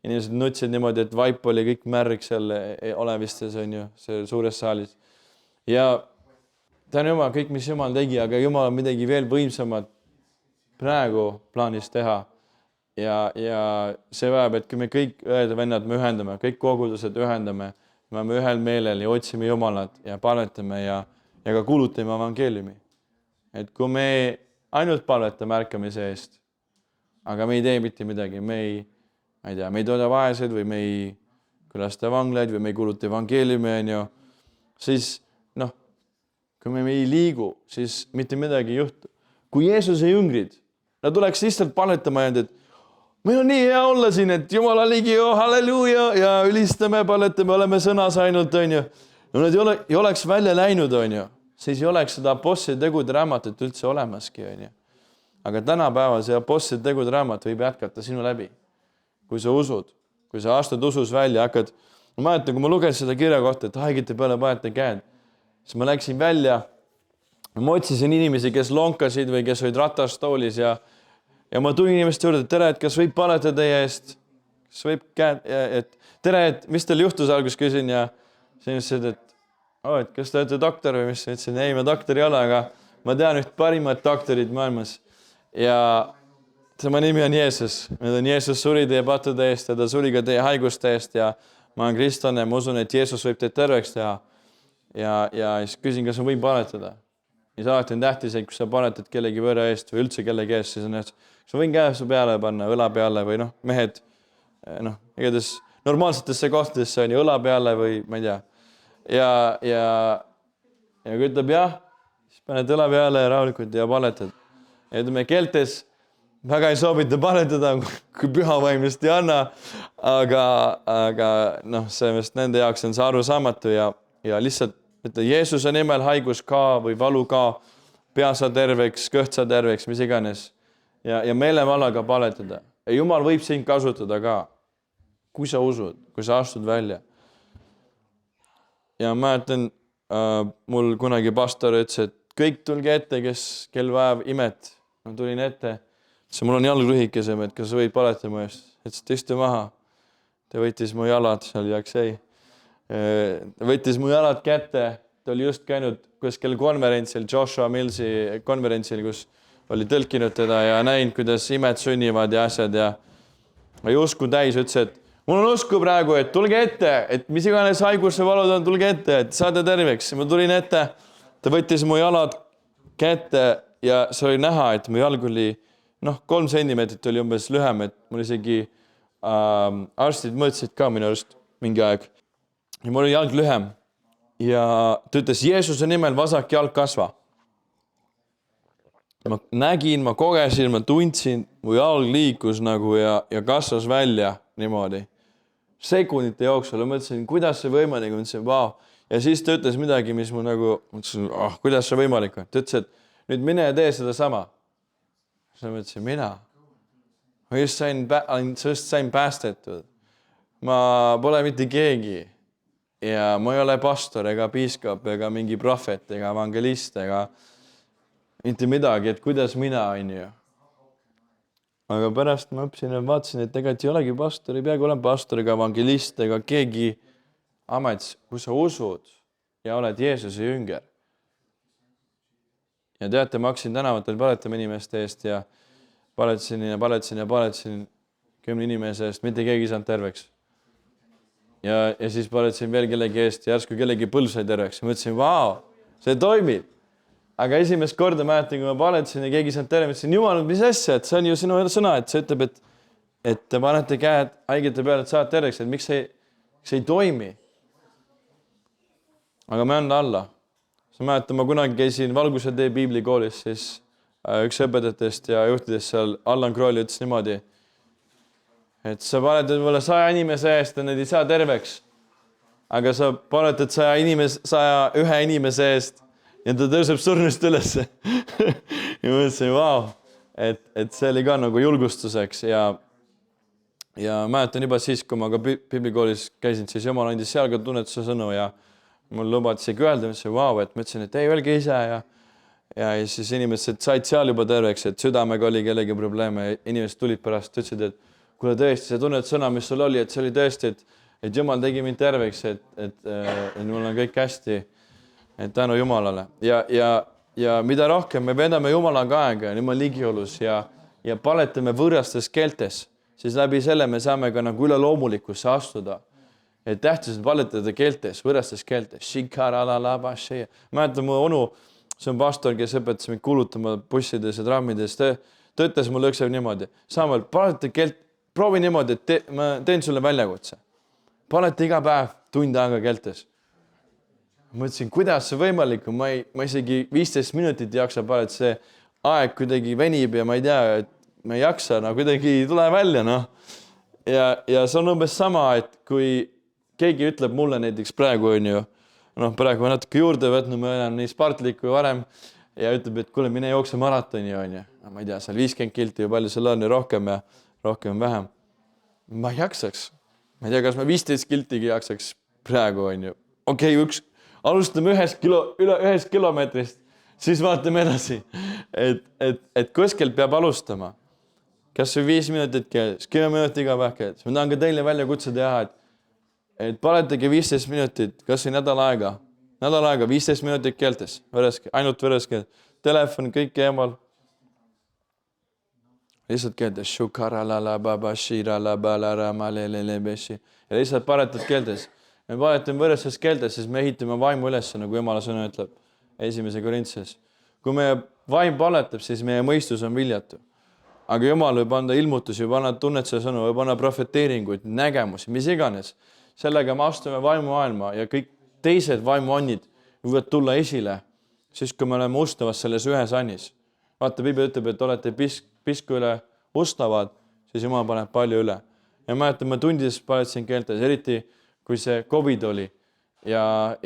inimesed nutsid niimoodi, et vaip oli kõik märg seal Olevistes, on ju, see suures saalis. Ja tänu Jumal, kõik, mis Jumal tegi, aga Jumal on midagi veel võimsamat praegu plaanis teha. Ja see vajab, et kui me kõik õed-vennad me ühendame, kõik kogudused ühendame, me oleme ühel meelel ja otsime Jumalat ja palvetame ja ka kuulutame evangeeliumi. Et kui me ainult palvetame ärkamise eest, aga me ei tee mitte midagi, me ei tooda vaesed või me ei külasta vanglaid või me ei kuuluta evangeeliumi, siis kui me ei liigu, siis mitte midagi ei juhtu. Kui Jeesuse jüngrid, nad tuleks lihtsalt palvetama ja et meil on nii hea olla siin, et Jumala ligi, halleluuja ja ülistame, palvetame, oleme sõnas ainult, No nad ei oleks välja läinud, siis ei oleks seda apostlite tegude raamatut üldse olemaski, Aga tänapäeval see apostlite tegude raamat võib jätkata sinu läbi. Kui sa usud, kui sa astud usus välja, hakkad, ma mäletan, kui ma lugesin seda kirja kohta, et haigete peale panete käed, siis ma läksin välja, ma otsisin inimesi, kes lonkasid või kes olid ratastoolis ja ma tulin inimeste juurde, et tere, et kas võib paletada teie eest, kas võib käed, et tere, et mis teil juhtus, alguses küsin ja siis ütlesid, et kas te olete doktor või mis, ütlesin, ei, ma doktor ei ole, aga ma tean üht parimat doktorit maailmas ja tema nimi on Jeesus. Jeesus suri teie pattude eest ja ta suri ka teie haiguste eest ja ma olen kristlane ja ma usun, et Jeesus võib teid terveks teha ja siis küsin, kas ma võin paletada. Ja see alati on tähtis, et kui sa paletad kellegi võõra eest või üldse kellegi eest, siis on sa võin käe su peale panna, õla peale või mehed, igatahes normaalsetesse kohtadesse on ju õla peale või ma ei tea. Ja kui ütleb jah, siis paned õla peale ja rahulikult ja paletad. Ja ütleme, keeltes väga ei soovita paletada, kui püha vaimist ei anna, aga sellest nende jaoks on see arusaamatu ja lihtsalt ütle Jeesuse nimel haigus ka või valu ka, pea sa terveks, kõht sa terveks, mis iganes. Ja meelevalaga paletada. Ja Jumal võib sind kasutada ka, kui sa usud, kui sa astud välja. Ja ma mäletan, mul kunagi pastor ütles, et kõik tulge ette, kel vajab imet. Ma tulin ette, mul on jalg lühikesem, et kas sa võid paletada mu eest. Ütles, et istu maha. Ta võttis mu jalad, seal jaksei. Võttis mu jalad kätte, ta oli just käinud kuskil konverentsil, Joshua Millsi konverentsil, kus oli tõlkinud teda ja näinud, kuidas imed sünnivad ja asjad ja usku täis ütles, et mul on usku praegu, et tulge ette, et mis iganes haigus või valud on, tulge ette, et saada terveks. Ma tulin ette, ta võttis mu jalad kätte ja see oli näha, et mu jalg oli 3 sentimeetrit oli umbes lühem, et mul isegi arstid mõõtsid ka minu arust mingi aeg. Ja mul oli jalg lühem ja ta ütles, Jeesuse nimel vasak jalg kasva. Ma nägin, ma kogesin, ma tundsin, mu jalg liikus ja kasvas välja niimoodi. Sekundite jooksul ja mõtlesin, kuidas see võimalik on, mõtlesin, vau. Ja siis ta ütles midagi, mis mu mõtlesin, kuidas see võimalik on. Ta ütles, et nüüd mine ja tee seda sama. Siis ma mõtlesin, mina. Ma just sain päästetud. Ma pole mitte keegi. Ja ma ei ole pastor ega piiskop ega mingi prohvet ega evangelist ega mitte midagi, et kuidas mina on ju. Aga pärast ma õppisin ja vaatasin, et tegelikult ei olegi pastor, ei peagi olema pastor ega evangelist ega keegi amets, kui sa usud ja oled Jeesuse jünger. Ja teate, ma hakkasin tänavatel paletama inimeste eest ja paletasin 10 inimese eest, mitte keegi ei saanud terveks. Ja siis paletasin veel kellegi eest ja järsku kellegi põlv sai terveks. Mõtlesin, vau, see toimib. Aga esimest korda mäletan, kui ma paletasin ja keegi saanud terveks, mõtlesin, Jumal, mis asja, et see on ju sinu sõna, et see ütleb, et te panete käed haigete peale, et saad terveks, et miks see ei toimi. Aga me anda alla. Ma mäletan, ma kunagi käisin Valguse tee piiblikoolis, siis üks õpetajatest ja juhtidest seal Allan Krooli ütles niimoodi, et sa paletad mulle 100 inimese eest ja need ei saa terveks. Aga sa paletad 101 inimese eest ja ta tõuseb surnust üles. Ja mõtlesin, vau, et see oli ka nagu julgustuseks ja mäletan juba siis, kui ma ka piiblikoolis käisin, siis Jumal andis seal ka tunnetuse sõnu ja mul lubati isegi öelda, mõtlesin, vau, et mõtlesin, et ei, öelge ise ja siis inimesed said seal juba terveks, et südamega oli kellegi probleeme ja inimesed tulid pärast, ütlesid, et kuule tõesti, see tunned sõna, mis sul oli, et see oli tõesti, et Jumal tegi mind terveks, et mul on kõik hästi, et tänu Jumalale. Ja ja mida rohkem me vedame Jumalaga aega ja Jumala ligiolus ja paletame võõrastes keeltes, siis läbi selle me saame ka nagu üleloomulikkusse astuda. Et tähtis on paletada keeltes, võõrastes keeltes. Mäletan mu onu, see on pastor, kes õpetas mind kuulutama bussides ja trammides. Ta ütles mulle üks niimoodi, Samuel, paleta keelt, proovi niimoodi, et ma teen sulle väljakutse. Paleta iga päev tund aega keeltes. Mõtlesin, kuidas see võimalik on, ma isegi 15 minutit ei jaksa paleta, see aeg kuidagi venib ja ma ei tea, et ma ei jaksa, no kuidagi ei tule välja, noh. Ja see on umbes sama, et kui keegi ütleb mulle näiteks praegu on ju, praegu ma natuke juurde võtnud, ma olen nii spartlik kui varem ja ütleb, et kuule, mine jookse maratoni on ju. Ma ei tea, seal 50 kilti või palju seal on ja rohkem vähem. Ma ei jaksaks. Ma ei tea, kas ma 15 kiltigi jaksaks praegu on ju. Okei, alustame ühest kilomeetrist, siis vaatame edasi. Et kuskilt peab alustama. Kas või 5 minutit keeles, 10 minutit iga päev keeles. Ma tahan ka teile väljakutse teha, et paletage 15 minutit, kas või nädal aega, 15 minutit keeltes, ainult võres keelt, telefon, kõik eemal. Lihtsalt keeltes. Ja lihtsalt paletad keeltes. Me paletame võrestes keeltes, siis me ehitame vaimu üles, nagu Jumala sõna ütleb 1. Korintses. Kui meie vaim paletab, siis meie mõistus on viljatu. Aga Jumal võib anda ilmutusi, võib anda tunnetuse sõnu, võib anda profeteeringuid, nägemusi, mis iganes. Sellega me astume vaimumaailma ja kõik teised vaimuannid võivad tulla esile, siis kui me oleme ustavas selles ühes annis. Vaata, Piibel ütleb, et olete pisku üle ustavad, siis Jumal paneb palju üle. Ja mäletan, ma tundides paletasin keeltes, eriti kui see COVID oli. Ja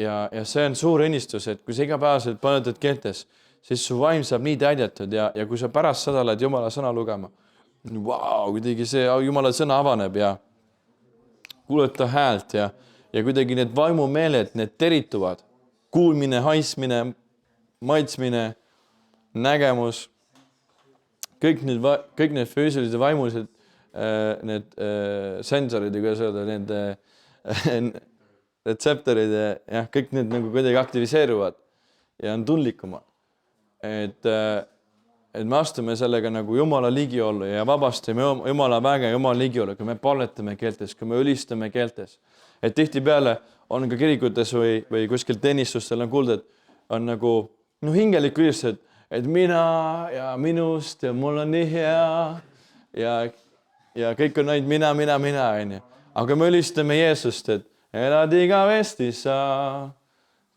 see on suur õnnistus, et kui sa igapäevaselt paletad keeltes, siis su vaim saab nii täidetud ja kui sa pärast seda lähed Jumala sõna lugema, kuidagi see Jumala sõna avaneb ja kuuleta häält ja kuidagi need vaimumeeled, need terituvad. Kuulmine, haismine, maitsmine, nägemus, kõik need füüsilised vaimulised, need sensorid, kuidas öelda, need retseptorid ja kõik need nagu kuidagi aktiviseeruvad ja on tundlikumad. Et me astume sellega nagu Jumala ligiollu ja vabastame Jumala väge Jumala ligiollu, kui me paletame keeltes, kui me ülistame keeltes. Et tihtipeale on ka kirikutes või kuskil teenistustel on kuulda, et on nagu hingelik ülistused, et mina ja minust ja mul on nii hea ja kõik on ainult mina, on ju. Aga me ülistame Jeesust, et elad igavesti sa,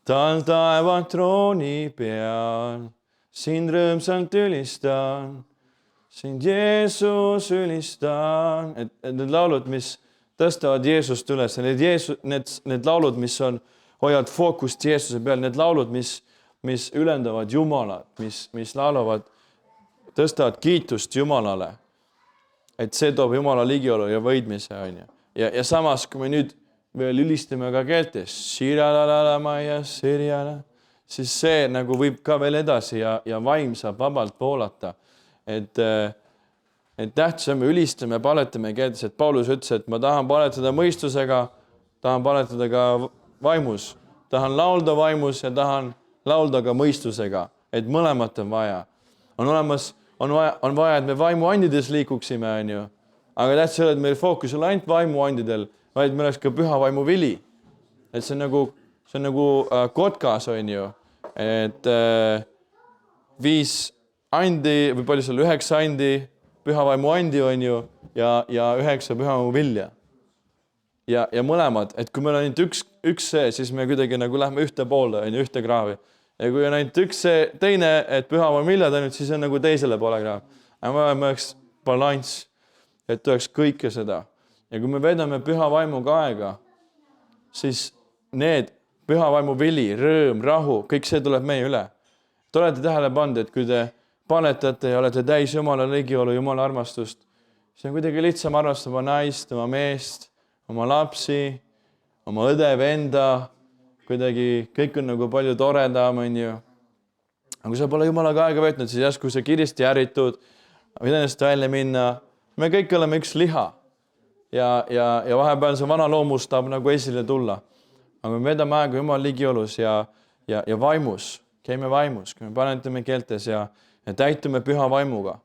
tal taeva trooni peal. Sind rõõmsalt ülistan, sind Jeesus ülistan. Et need laulud, mis tõstavad Jeesust üles, need laulud, mis hoiavad fookust Jeesuse peal, need laulud, mis ülendavad Jumalat, mis laulavad, tõstavad kiitust Jumalale. Et see toob Jumala ligiolu ja võidmise, on ju. Ja samas, kui me nüüd veel ülistame ka keeltes, siis see nagu võib ka veel edasi ja vaim saab vabalt voolata. Et tähtis on, me ülistame, paletame keeltes, et Paulus ütles, et ma tahan paletada mõistusega, tahan paletada ka vaimus, tahan laulda vaimus ja tahan laulda ka mõistusega, et mõlemat on vaja. On vaja, et me vaimuandides liikuksime, on ju. Aga tähtis on, et meil fookus on ainult vaimuandidel, vaid meil oleks ka püha vaimu vili. Et see on nagu kotkas, on ju. Et 5 andi, või palju seal 9 andi, püha vaimu andi on ju, ja 9 püha vaimu vilja. Ja mõlemad, et kui meil on ainult üks see, siis me kuidagi nagu lähme ühte poole, on ju, ühte kraavi. Ja kui on ainult üks see teine, et püha vaimu viljad ainult, siis on nagu teisele poole kraav. Aga me oleks balanss, et oleks kõike seda. Ja kui me vedame püha vaimuga aega, siis need püha vaimu vili, rõõm, rahu, kõik see tuleb meie üle. Te olete tähele pannud, et kui te panetate ja olete täis Jumala ligiolu, Jumala armastust, see on kuidagi lihtsam armastada oma naist, oma meest, oma lapsi, oma õde, venda, kuidagi kõik on nagu palju toredam, on ju. Aga kui sa pole Jumalaga aega võtnud, siis järsku sa kiiresti ärritud, võid ennast välja minna. Me kõik oleme üks liha ja vahepeal see vana loomus tahab nagu esile tulla. Aga me vedame aega Jumala ligiolus ja vaimus, käime vaimus, kui me paletame keeltes ja täitume püha vaimuga,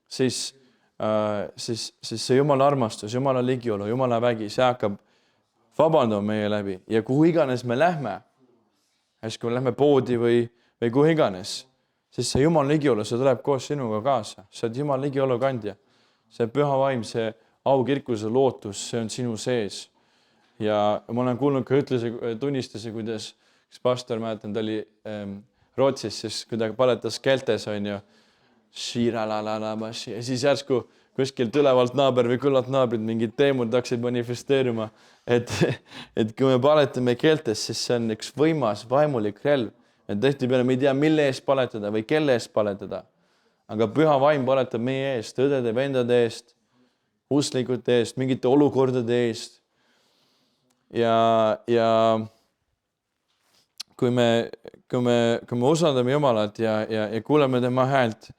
siis see Jumala armastus, Jumala ligiolu, Jumala vägi, see hakkab vabandama meie läbi ja kuhu iganes me lähme, kui me lähme poodi või kuhu iganes, siis see Jumala ligiolu, see tuleb koos sinuga kaasa, sa oled Jumala ligiolu kandja. See püha vaim, see aukirkuse lootus, see on sinu sees. Ja ma olen kuulnud ka tunnistuse, kuidas pastor, mäletan, ta oli Rootsis, siis kui ta paletas keeltes, on ju, ja siis järsku kuskilt ülevalt naaber või küllalt naabrid mingid teemud hakkasid manifesteerima, et kui me paletame keeltes, siis see on üks võimas vaimulik relv. Et tehti peale, me ei tea, mille eest paletada või kelle eest paletada. Aga püha vaim paletab meie eest, õdede, vendade eest, usklikute eest, mingite olukordade eest. Ja kui me usaldame Jumalat ja kuuleme tema häält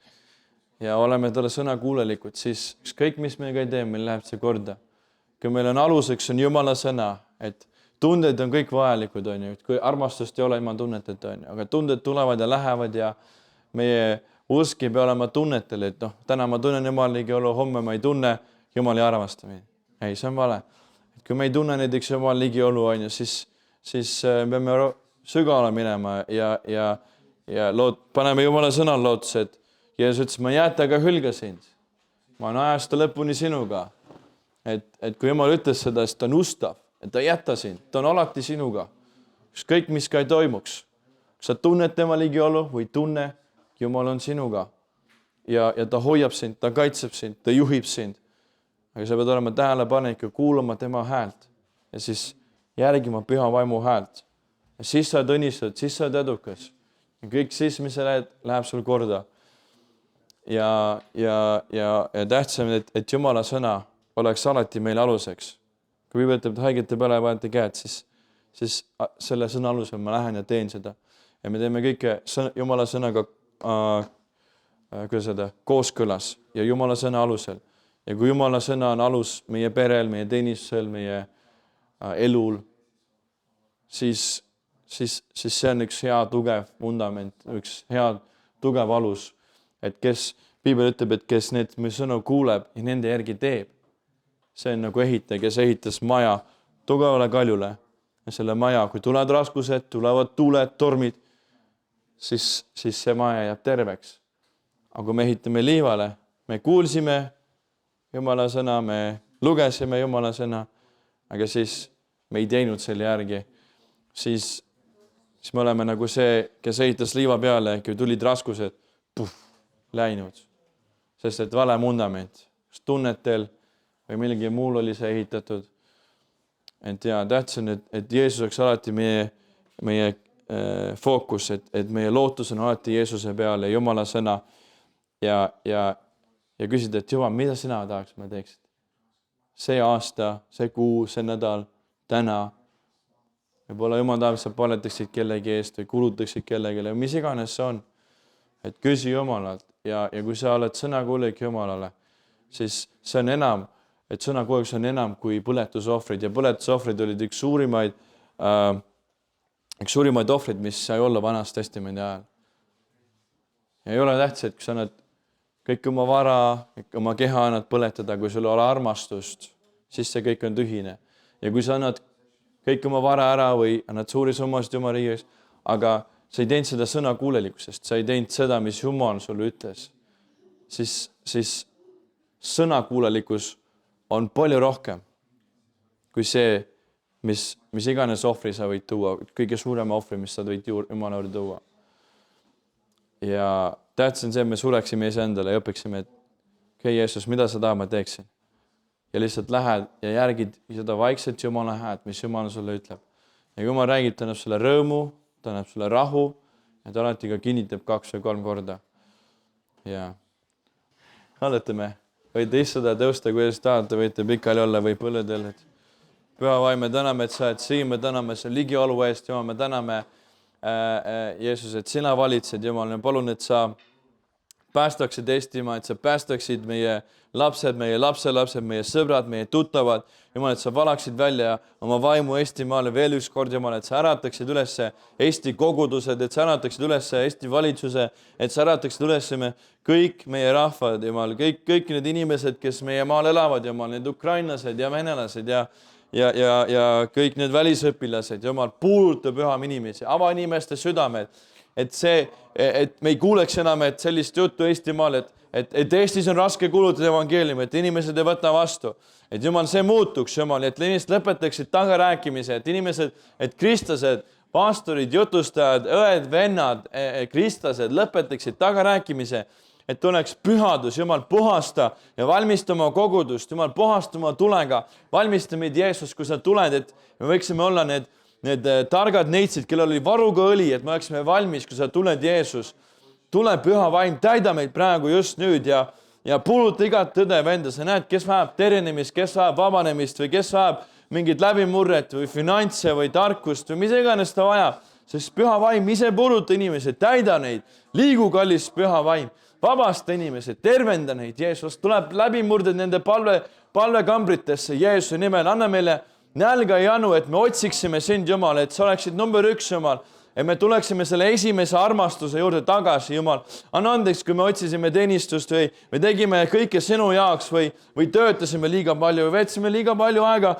ja oleme talle sõna kuulelikud, siis ükskõik, mis me ka ei tee, meil läheb see korda. Kui meil on aluseks, on Jumala sõna, et tunded on kõik vajalikud, on ju, kui armastust ei ole ilma tunneteta, on ju, aga tunded tulevad ja lähevad ja meie usk ei pea olema tunnetel, et täna ma tunnen Jumala ligiolu, homme ma ei tunne, Jumal ei armasta mind. Ei, see on vale. Kui me ei tunne näiteks Jumala ligiolu, on ju, siis peame sügavale minema ja paneme Jumala sõnal lootuse, et Jeesus ütles, ma jääta ega hülga sind. Ma olen ajasta lõpuni sinuga. Et kui Jumal ütles seda, siis ta on ustav, et ta ei jäta sind, ta on alati sinuga. Ükskõik, mis ka ei toimuks. Kui sa tunned tema ligiolu või tunne, Jumal on sinuga. Ja ta hoiab sind, ta kaitseb sind, ta juhib sind. Aga sa pead olema tähelepanelik ja kuulama tema häält. Ja siis järgima püha vaimu häält. Ja siis sa oled õnnistatud, siis sa oled edukas. Ja kõik siis, mis sa läheb sul korda. Ja tähtsam, et Jumala sõna oleks alati meil aluseks. Kui Piibel ütleb, et haigete peale vajate käed, siis selle sõna alusel ma lähen ja teen seda. Ja me teeme kõike Jumala sõnaga kooskõlas ja Jumala sõna alusel. Ja kui Jumala sõna on alus meie perel, meie teenistusel, meie elul, siis see on üks hea tugev vundament, üks hea tugev alus. Et Piibel ütleb, et kes need sõnu kuuleb ja nende järgi teeb. See on nagu ehitaja, kes ehitas maja tugevale kaljule. Ja selle maja, kui tulevad raskused, tulevad tuuled, tormid, siis see maja jääb terveks. Aga kui me ehitame liivale, me kuulsime Jumala sõna, me lugesime Jumala sõna, aga siis me ei teinud selle järgi, siis me oleme nagu see, kes ehitas liiva peale, kui tulid raskused, läinud. Sest et vale vundament, tunnetel või millegi muul oli see ehitatud. Et tähtis on, et Jeesus oleks alati meie fookus, et meie lootus on alati Jeesuse peale, Jumala sõna ja küsida, et Jumal, mida sina tahaks, ma teeksid? See aasta, see kuu, see nädal, täna. Võib-olla Jumal tahab, sa paletaksid kellegi eest või kulutaksid kellegile, mis iganes see on. Et küsi Jumalalt ja kui sa oled sõnakuulik Jumalale, siis see on enam, et sõnakuulik on enam kui põletusohvrid ja põletusohvrid olid üks suurimaid ohvrid, mis sai olla Vanas Testamendi ajal. Ja ei ole tähtis, et kui sa annad kõik oma vara, oma keha annad põletada, kui sul ei ole armastust, siis see kõik on tühine. Ja kui sa annad kõik oma vara ära või annad suuri summasid Jumala riigis, aga sa ei teinud seda sõna kuulelikkusest, sa ei teinud seda, mis Jumal sulle ütles, siis sõna kuulelikkus on palju rohkem kui see, mis iganes ohvri sa võid tuua, kõige suurema ohvri, mis sa võid Jumala juurde tuua. Ja tähtis on see, et me sureksime iseendale ja õpiksime, et okei, Jeesus, mida sa tahad, ma teeksin? Ja lihtsalt lähed ja järgid seda vaikselt Jumala häält, mis Jumal sulle ütleb. Ja kui Jumal räägib, ta annab sulle rõõmu, ta annab sulle rahu ja ta alati ka kinnitab 2 või 3 korda. Ja halletame, võite istuda ja tõusta, kuidas tahate, võite pikali olla või põlledel. Püha vaim, me täname, et sa oled siin, me täname see ligiolu eest, Jumal, me täname Jeesus, et sina valitsed, Jumal, ja palun, et sa päästaksid Eestimaa, et sa päästaksid meie lapsed, meie lapselapsed, meie sõbrad, meie tuttavad. Jumal, et sa valaksid välja oma vaimu Eestimaale veel üks kord, Jumal, et sa ärataksid üles Eesti kogudused, et sa ärataksid üles Eesti valitsuse, et sa ärataksid üles kõik meie rahvad, Jumal, kõik need inimesed, kes meie maal elavad, Jumal, need ukrainlased ja venelased ja kõik need välisõpilased, Jumal, puuduta püham inimesi, ava inimeste südamed, et me ei kuuleks enam, et sellist juttu Eestimaal, et Eestis on raske kuulutada evangeeliumi, et inimesed ei võta vastu. Et Jumal, see muutuks, Jumal, et inimesed lõpetaksid tagarääkimise, et inimesed, et kristlased, pastorid, jutustajad, õed, vennad, kristlased lõpetaksid tagarääkimise, et oleks pühadus, Jumal, puhasta ja valmista oma kogudust, Jumal, puhasta oma tulega, valmista meid Jeesus, kui sa tuled, et me võiksime olla need targad neitsid, kellel oli varuga õli, et me oleksime valmis, kui sa tuled Jeesus. Tule püha vaim, täida meid praegu just nüüd ja puuduta igat tõde venda. Sa näed, kes vajab terenemist, kes vajab vabanemist või kes vajab mingit läbimurret või finantse või tarkust või mis iganes ta vajab. Sest püha vaim ise puuduta inimesed, täida neid, liigu kallis püha vaim, vabasta inimesed, tervenda neid. Jeesus tuleb läbimurded nende palvekambritesse Jeesuse nimel. Anna meile nälga ja janu, et me otsiksime sind, Jumal, et sa oleksid number 1, Jumal. Et me tuleksime selle esimese armastuse juurde tagasi, Jumal. Anna andeks, kui me otsisime teenistust või me tegime kõike sinu jaoks või töötasime liiga palju või veetsime liiga palju aega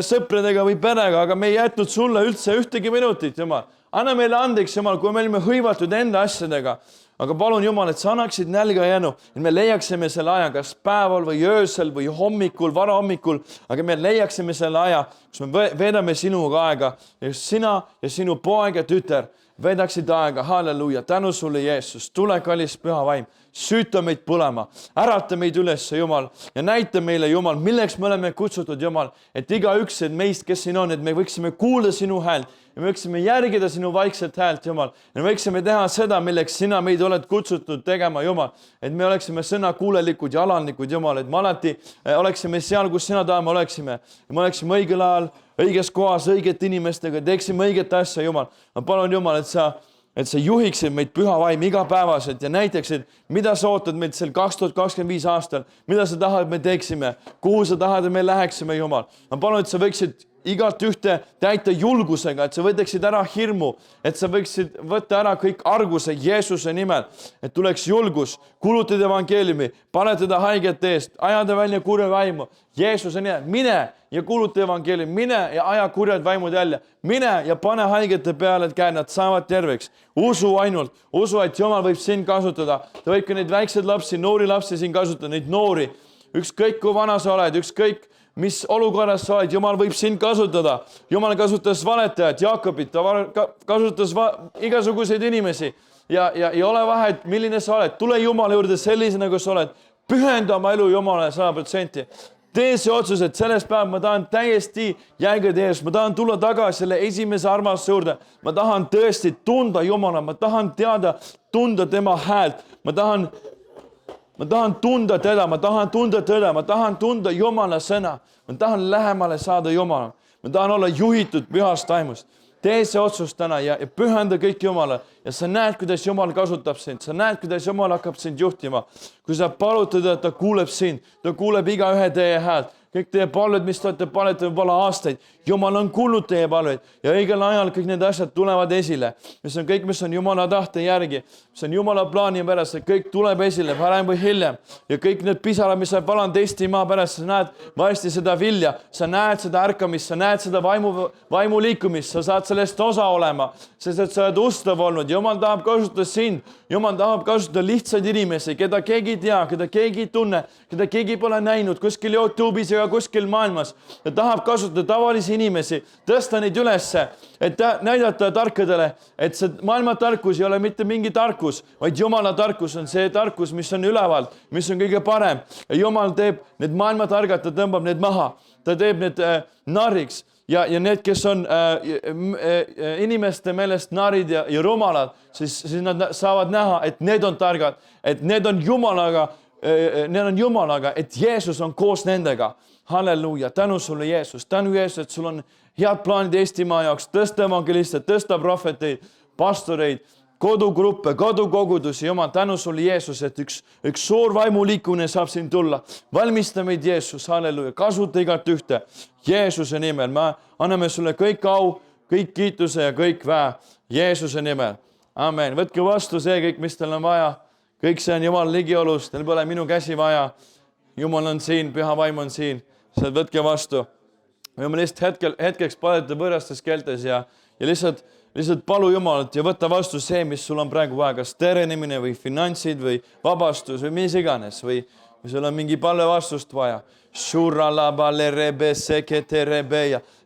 sõpradega või perega, aga me ei jätnud sulle üldse ühtegi minutit, Jumal. Anna meile andeks, Jumal, kui me olime hõivatud enda asjadega. Aga palun, Jumal, et sa annaksid nälga ja janu, et me leiaksime selle aja kas päeval või öösel või hommikul, varahommikul, aga me leiaksime selle aja, kus me veedame sinuga aega ja sina ja sinu poeg ja tütar vedaksid aega. Halleluuja, tänu sulle, Jeesus, tule kallis püha vaim, süüta meid põlema, ärata meid üles, Jumal, ja näita meile, Jumal, milleks me oleme kutsutud, Jumal, et igaüks meist, kes siin on, et me võiksime kuulda sinu häält ja me võiksime järgida sinu vaikset häält, Jumal, ja me võiksime teha seda, milleks sina meid oled kutsutud tegema, Jumal, et me oleksime sõnakuulelikud ja alandlikud, Jumal, et me alati oleksime seal, kus sina tahame oleksime, ja me oleksime õigel ajal, õiges kohas, õigete inimestega, teeksime õiget asja, Jumal. Ma palun, Jumal, et sa juhiksid meid püha vaim igapäevaselt ja näitaksid, mida sa ootad meid sel 2025 aastal, mida sa tahad, et me teeksime, kuhu sa tahad, et me läheksime, Jumal. Ma palun, et sa võiksid igat ühte täita julgusega, et sa võtaksid ära hirmu, et sa võiksid võtta ära kõik arguse Jeesuse nimel, et tuleks julgus, kulutada evangeeliumi, paletada haigete eest, ajada välja kurja vaimu. Jeesuse nimel, mine ja kuluta evangeeliumi, mine ja aja kurjad vaimud välja, mine ja pane haigete peale, et käed nad saavad terveks. Usu ainult, usu, et Jumal võib sind kasutada. Ta võib ka neid väikseid lapsi, noori lapsi siin kasutada, neid noori. Ükskõik kui vana sa oled, ükskõik mis olukorras sa oled, Jumal võib sind kasutada. Jumal kasutas valetajat, Jaakobit, ta kasutas igasuguseid inimesi ja ole vahet, milline sa oled. Tule Jumala juurde sellise, nagu sa oled. Pühenda oma elu Jumalale 100%. Tee see otsus, et sellest päev ma tahan täiesti jäägade ees. Ma tahan tulla tagasi selle esimese armastuse juurde. Ma tahan tõesti tunda Jumala. Ma tahan tunda tema häält. Ma tahan tunda teda, ma tahan tunda tõde, ma tahan tunda Jumala sõna. Ma tahan lähemale saada Jumala. Ma tahan olla juhitud pühast taimust. Tee see otsus täna ja pühenda kõik Jumala. Ja sa näed, kuidas Jumal kasutab sind. Sa näed, kuidas Jumal hakkab sind juhtima. Kui sa palud teda, ta kuuleb sind. Ta kuuleb iga ühe teie häält. Kõik teie palved, mis te olete paletanud võib-olla aastaid. Jumal on kuulnud teie palveid ja õigel ajal kõik need asjad tulevad esile. Mis on kõik, mis on Jumala tahte järgi. Mis on Jumala plaani pärast, et kõik tuleb esile varem või hiljem. Ja kõik need pisarad, mis sa palanud Eestimaa pärast, sa näed varsti seda vilja. Sa näed seda ärkamist, sa näed seda vaimu liikumist. Sa saad sellest osa olema, sest et sa oled ustav olnud. Jumal tahab kasutada sind. Jumal tahab kasutada lihtsaid inimesi, keda keegi ei tea, keda keegi ei tunne, keda keegi pole näinud kuskil YouTube'is ja kuskil maailmas. Ta tahab kasutada tavalisi inimesi, tõsta neid ülesse, et näidata tarkadele, et see maailma tarkus ei ole mitte mingi tarkus, vaid Jumala tarkus on see tarkus, mis on üleval, mis on kõige parem. Ja Jumal teeb need maailma targad, ta tõmbab need maha, ta teeb need narriks. Ja need, kes on inimeste meelest narid ja rumalad, siis nad saavad näha, et need on targad, et need on Jumalaga, et Jeesus on koos nendega. Halleluuja, tänu sulle Jeesus, tänu Jeesus, et sul on head plaanid Eestimaa jaoks, tõsta evangeliste, tõsta prohveteid, pastoreid, kodugruppe, kodukogudusi, Jumal, tänu sulle, Jeesus, et üks suur vaimuliikumine saab siin tulla. Valmista meid, Jeesus, halleluuja, kasuta igat ühte. Jeesuse nimel, me anname sulle kõik au, kõik kiituse ja kõik väe. Jeesuse nimel. Amen. Võtke vastu see kõik, mis teil on vaja. Kõik see on Jumal ligiolus, teil pole minu käsi vaja. Jumal on siin, püha vaim on siin. Võtke vastu. Me lihtsalt hetkeks palete võõrastes keeltes ja lihtsalt palu Jumalat ja võta vastu see, mis sul on praegu vaja, kas terenemine või finantsid või vabastus või mis iganes või sul on mingi palve vastust vaja.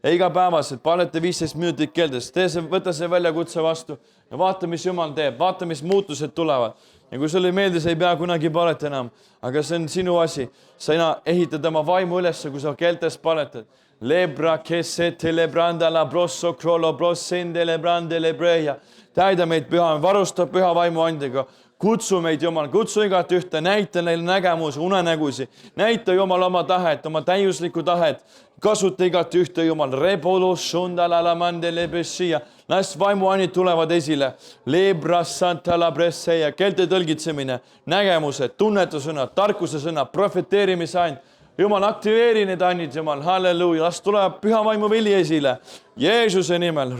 Ja igapäevaselt palete 15 minutit keeldes, võta see väljakutse vastu ja vaata, mis Jumal teeb, vaata, mis muutused tulevad. Ja kui sulle ei meeldi, sa ei pea kunagi paleta enam, aga see on sinu asi. Sa ehitad oma vaimu üles, kui sa keeltes paletad. Lebra kesete lebranda la brosso crollo brossende lebrande lebreja. Täida meid püha, varusta püha vaimu andega. Kutsu meid, Jumal, kutsu igat ühte, näita neile nägemusi, unenägusi. Näita, Jumal, oma tahet, oma täiuslikku tahet. Kasuta igat ühte, Jumal. Rebolo shundala la mande lebessia. Las vaimuannid tulevad esile. Lebra santa la bresseja. Keelte tõlgitsemine, nägemused, tunnetusõnad, tarkuse sõnad, profeteerimise and. Jumal, aktiveeri need annid, Jumal, halleluuja, las tuleb püha vaimu vili esile. Jeesuse nimel,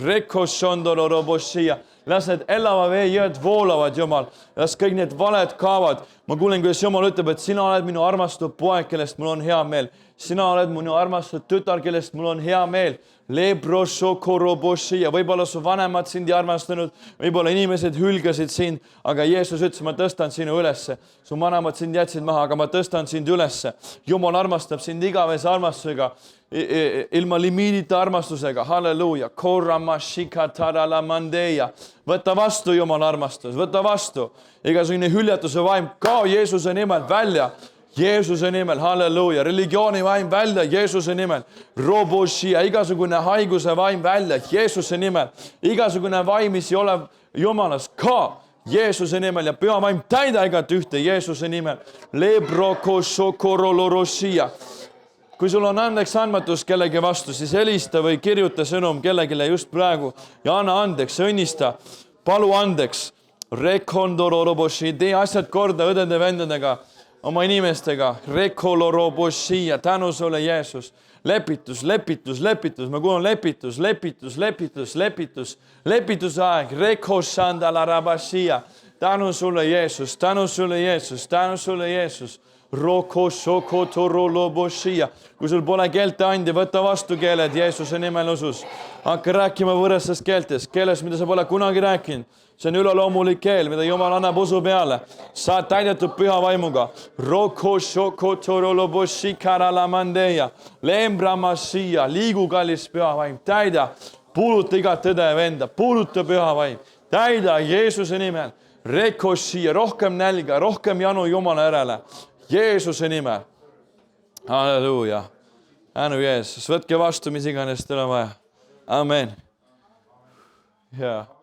las need elava vee jõed voolavad, Jumal, las kõik need valed kaavad. Ma kuulen, kuidas Jumal ütleb, et sina oled minu armastatud poeg, kellest mul on hea meel. Sina oled minu armastatud tütar, kellest mul on hea meel. Võib-olla su vanemad sind ei armastanud, võib-olla inimesed hülgasid sind, aga Jeesus ütles, ma tõstan sinu ülesse. Su vanemad sind jätsid maha, aga ma tõstan sind ülesse. Jumal armastab sind igavese armastusega, ilma limiidita armastusega. Halleluuja. Võta vastu, Jumal armastus, võta vastu. Igasugune hüljatuse vaim, kao Jeesuse nimel välja. Jeesuse nimel, halleluuja, religiooni vaim välja, Jeesuse nimel, robošia, igasugune haiguse vaim välja, Jeesuse nimel, igasugune vaim, mis ei ole Jumalas, ka Jeesuse nimel ja püha vaim täida igat ühte, Jeesuse nimel, lebrokosokorolorošia. Kui sul on andeks andmatus kellegi vastu, siis helista või kirjuta sõnum kellegile just praegu ja anna andeks, õnnista, palu andeks, rekondororoboši, tee asjad korda õdede vendadega, oma inimestega, rekolorobošia, tänu sulle, Jeesus, lepitus, ma kuulen lepituse aeg, rekošandalarabashia, tänu sulle, Jeesus, rokosokotorolobošia, kui sul pole keelte andi, võta vastu keeled Jeesuse nimel usus, hakka rääkima võõrastes keeltes, keeles, mida sa pole kunagi rääkinud. See on üleloomulik keel, mida Jumal annab usu peale. Saad täidetud püha vaimuga. Liigu kallis püha vaim. Täida. Puuluta igat tõde ja venda. Puuluta püha vaim. Täida Jeesuse nimel. Rohkem nälga, rohkem janu Jumala järele. Jeesuse nimel. Halleluuja. Tänu Jeesus. Võtke vastu, mis iganes teil on vaja. Amen. Jaa.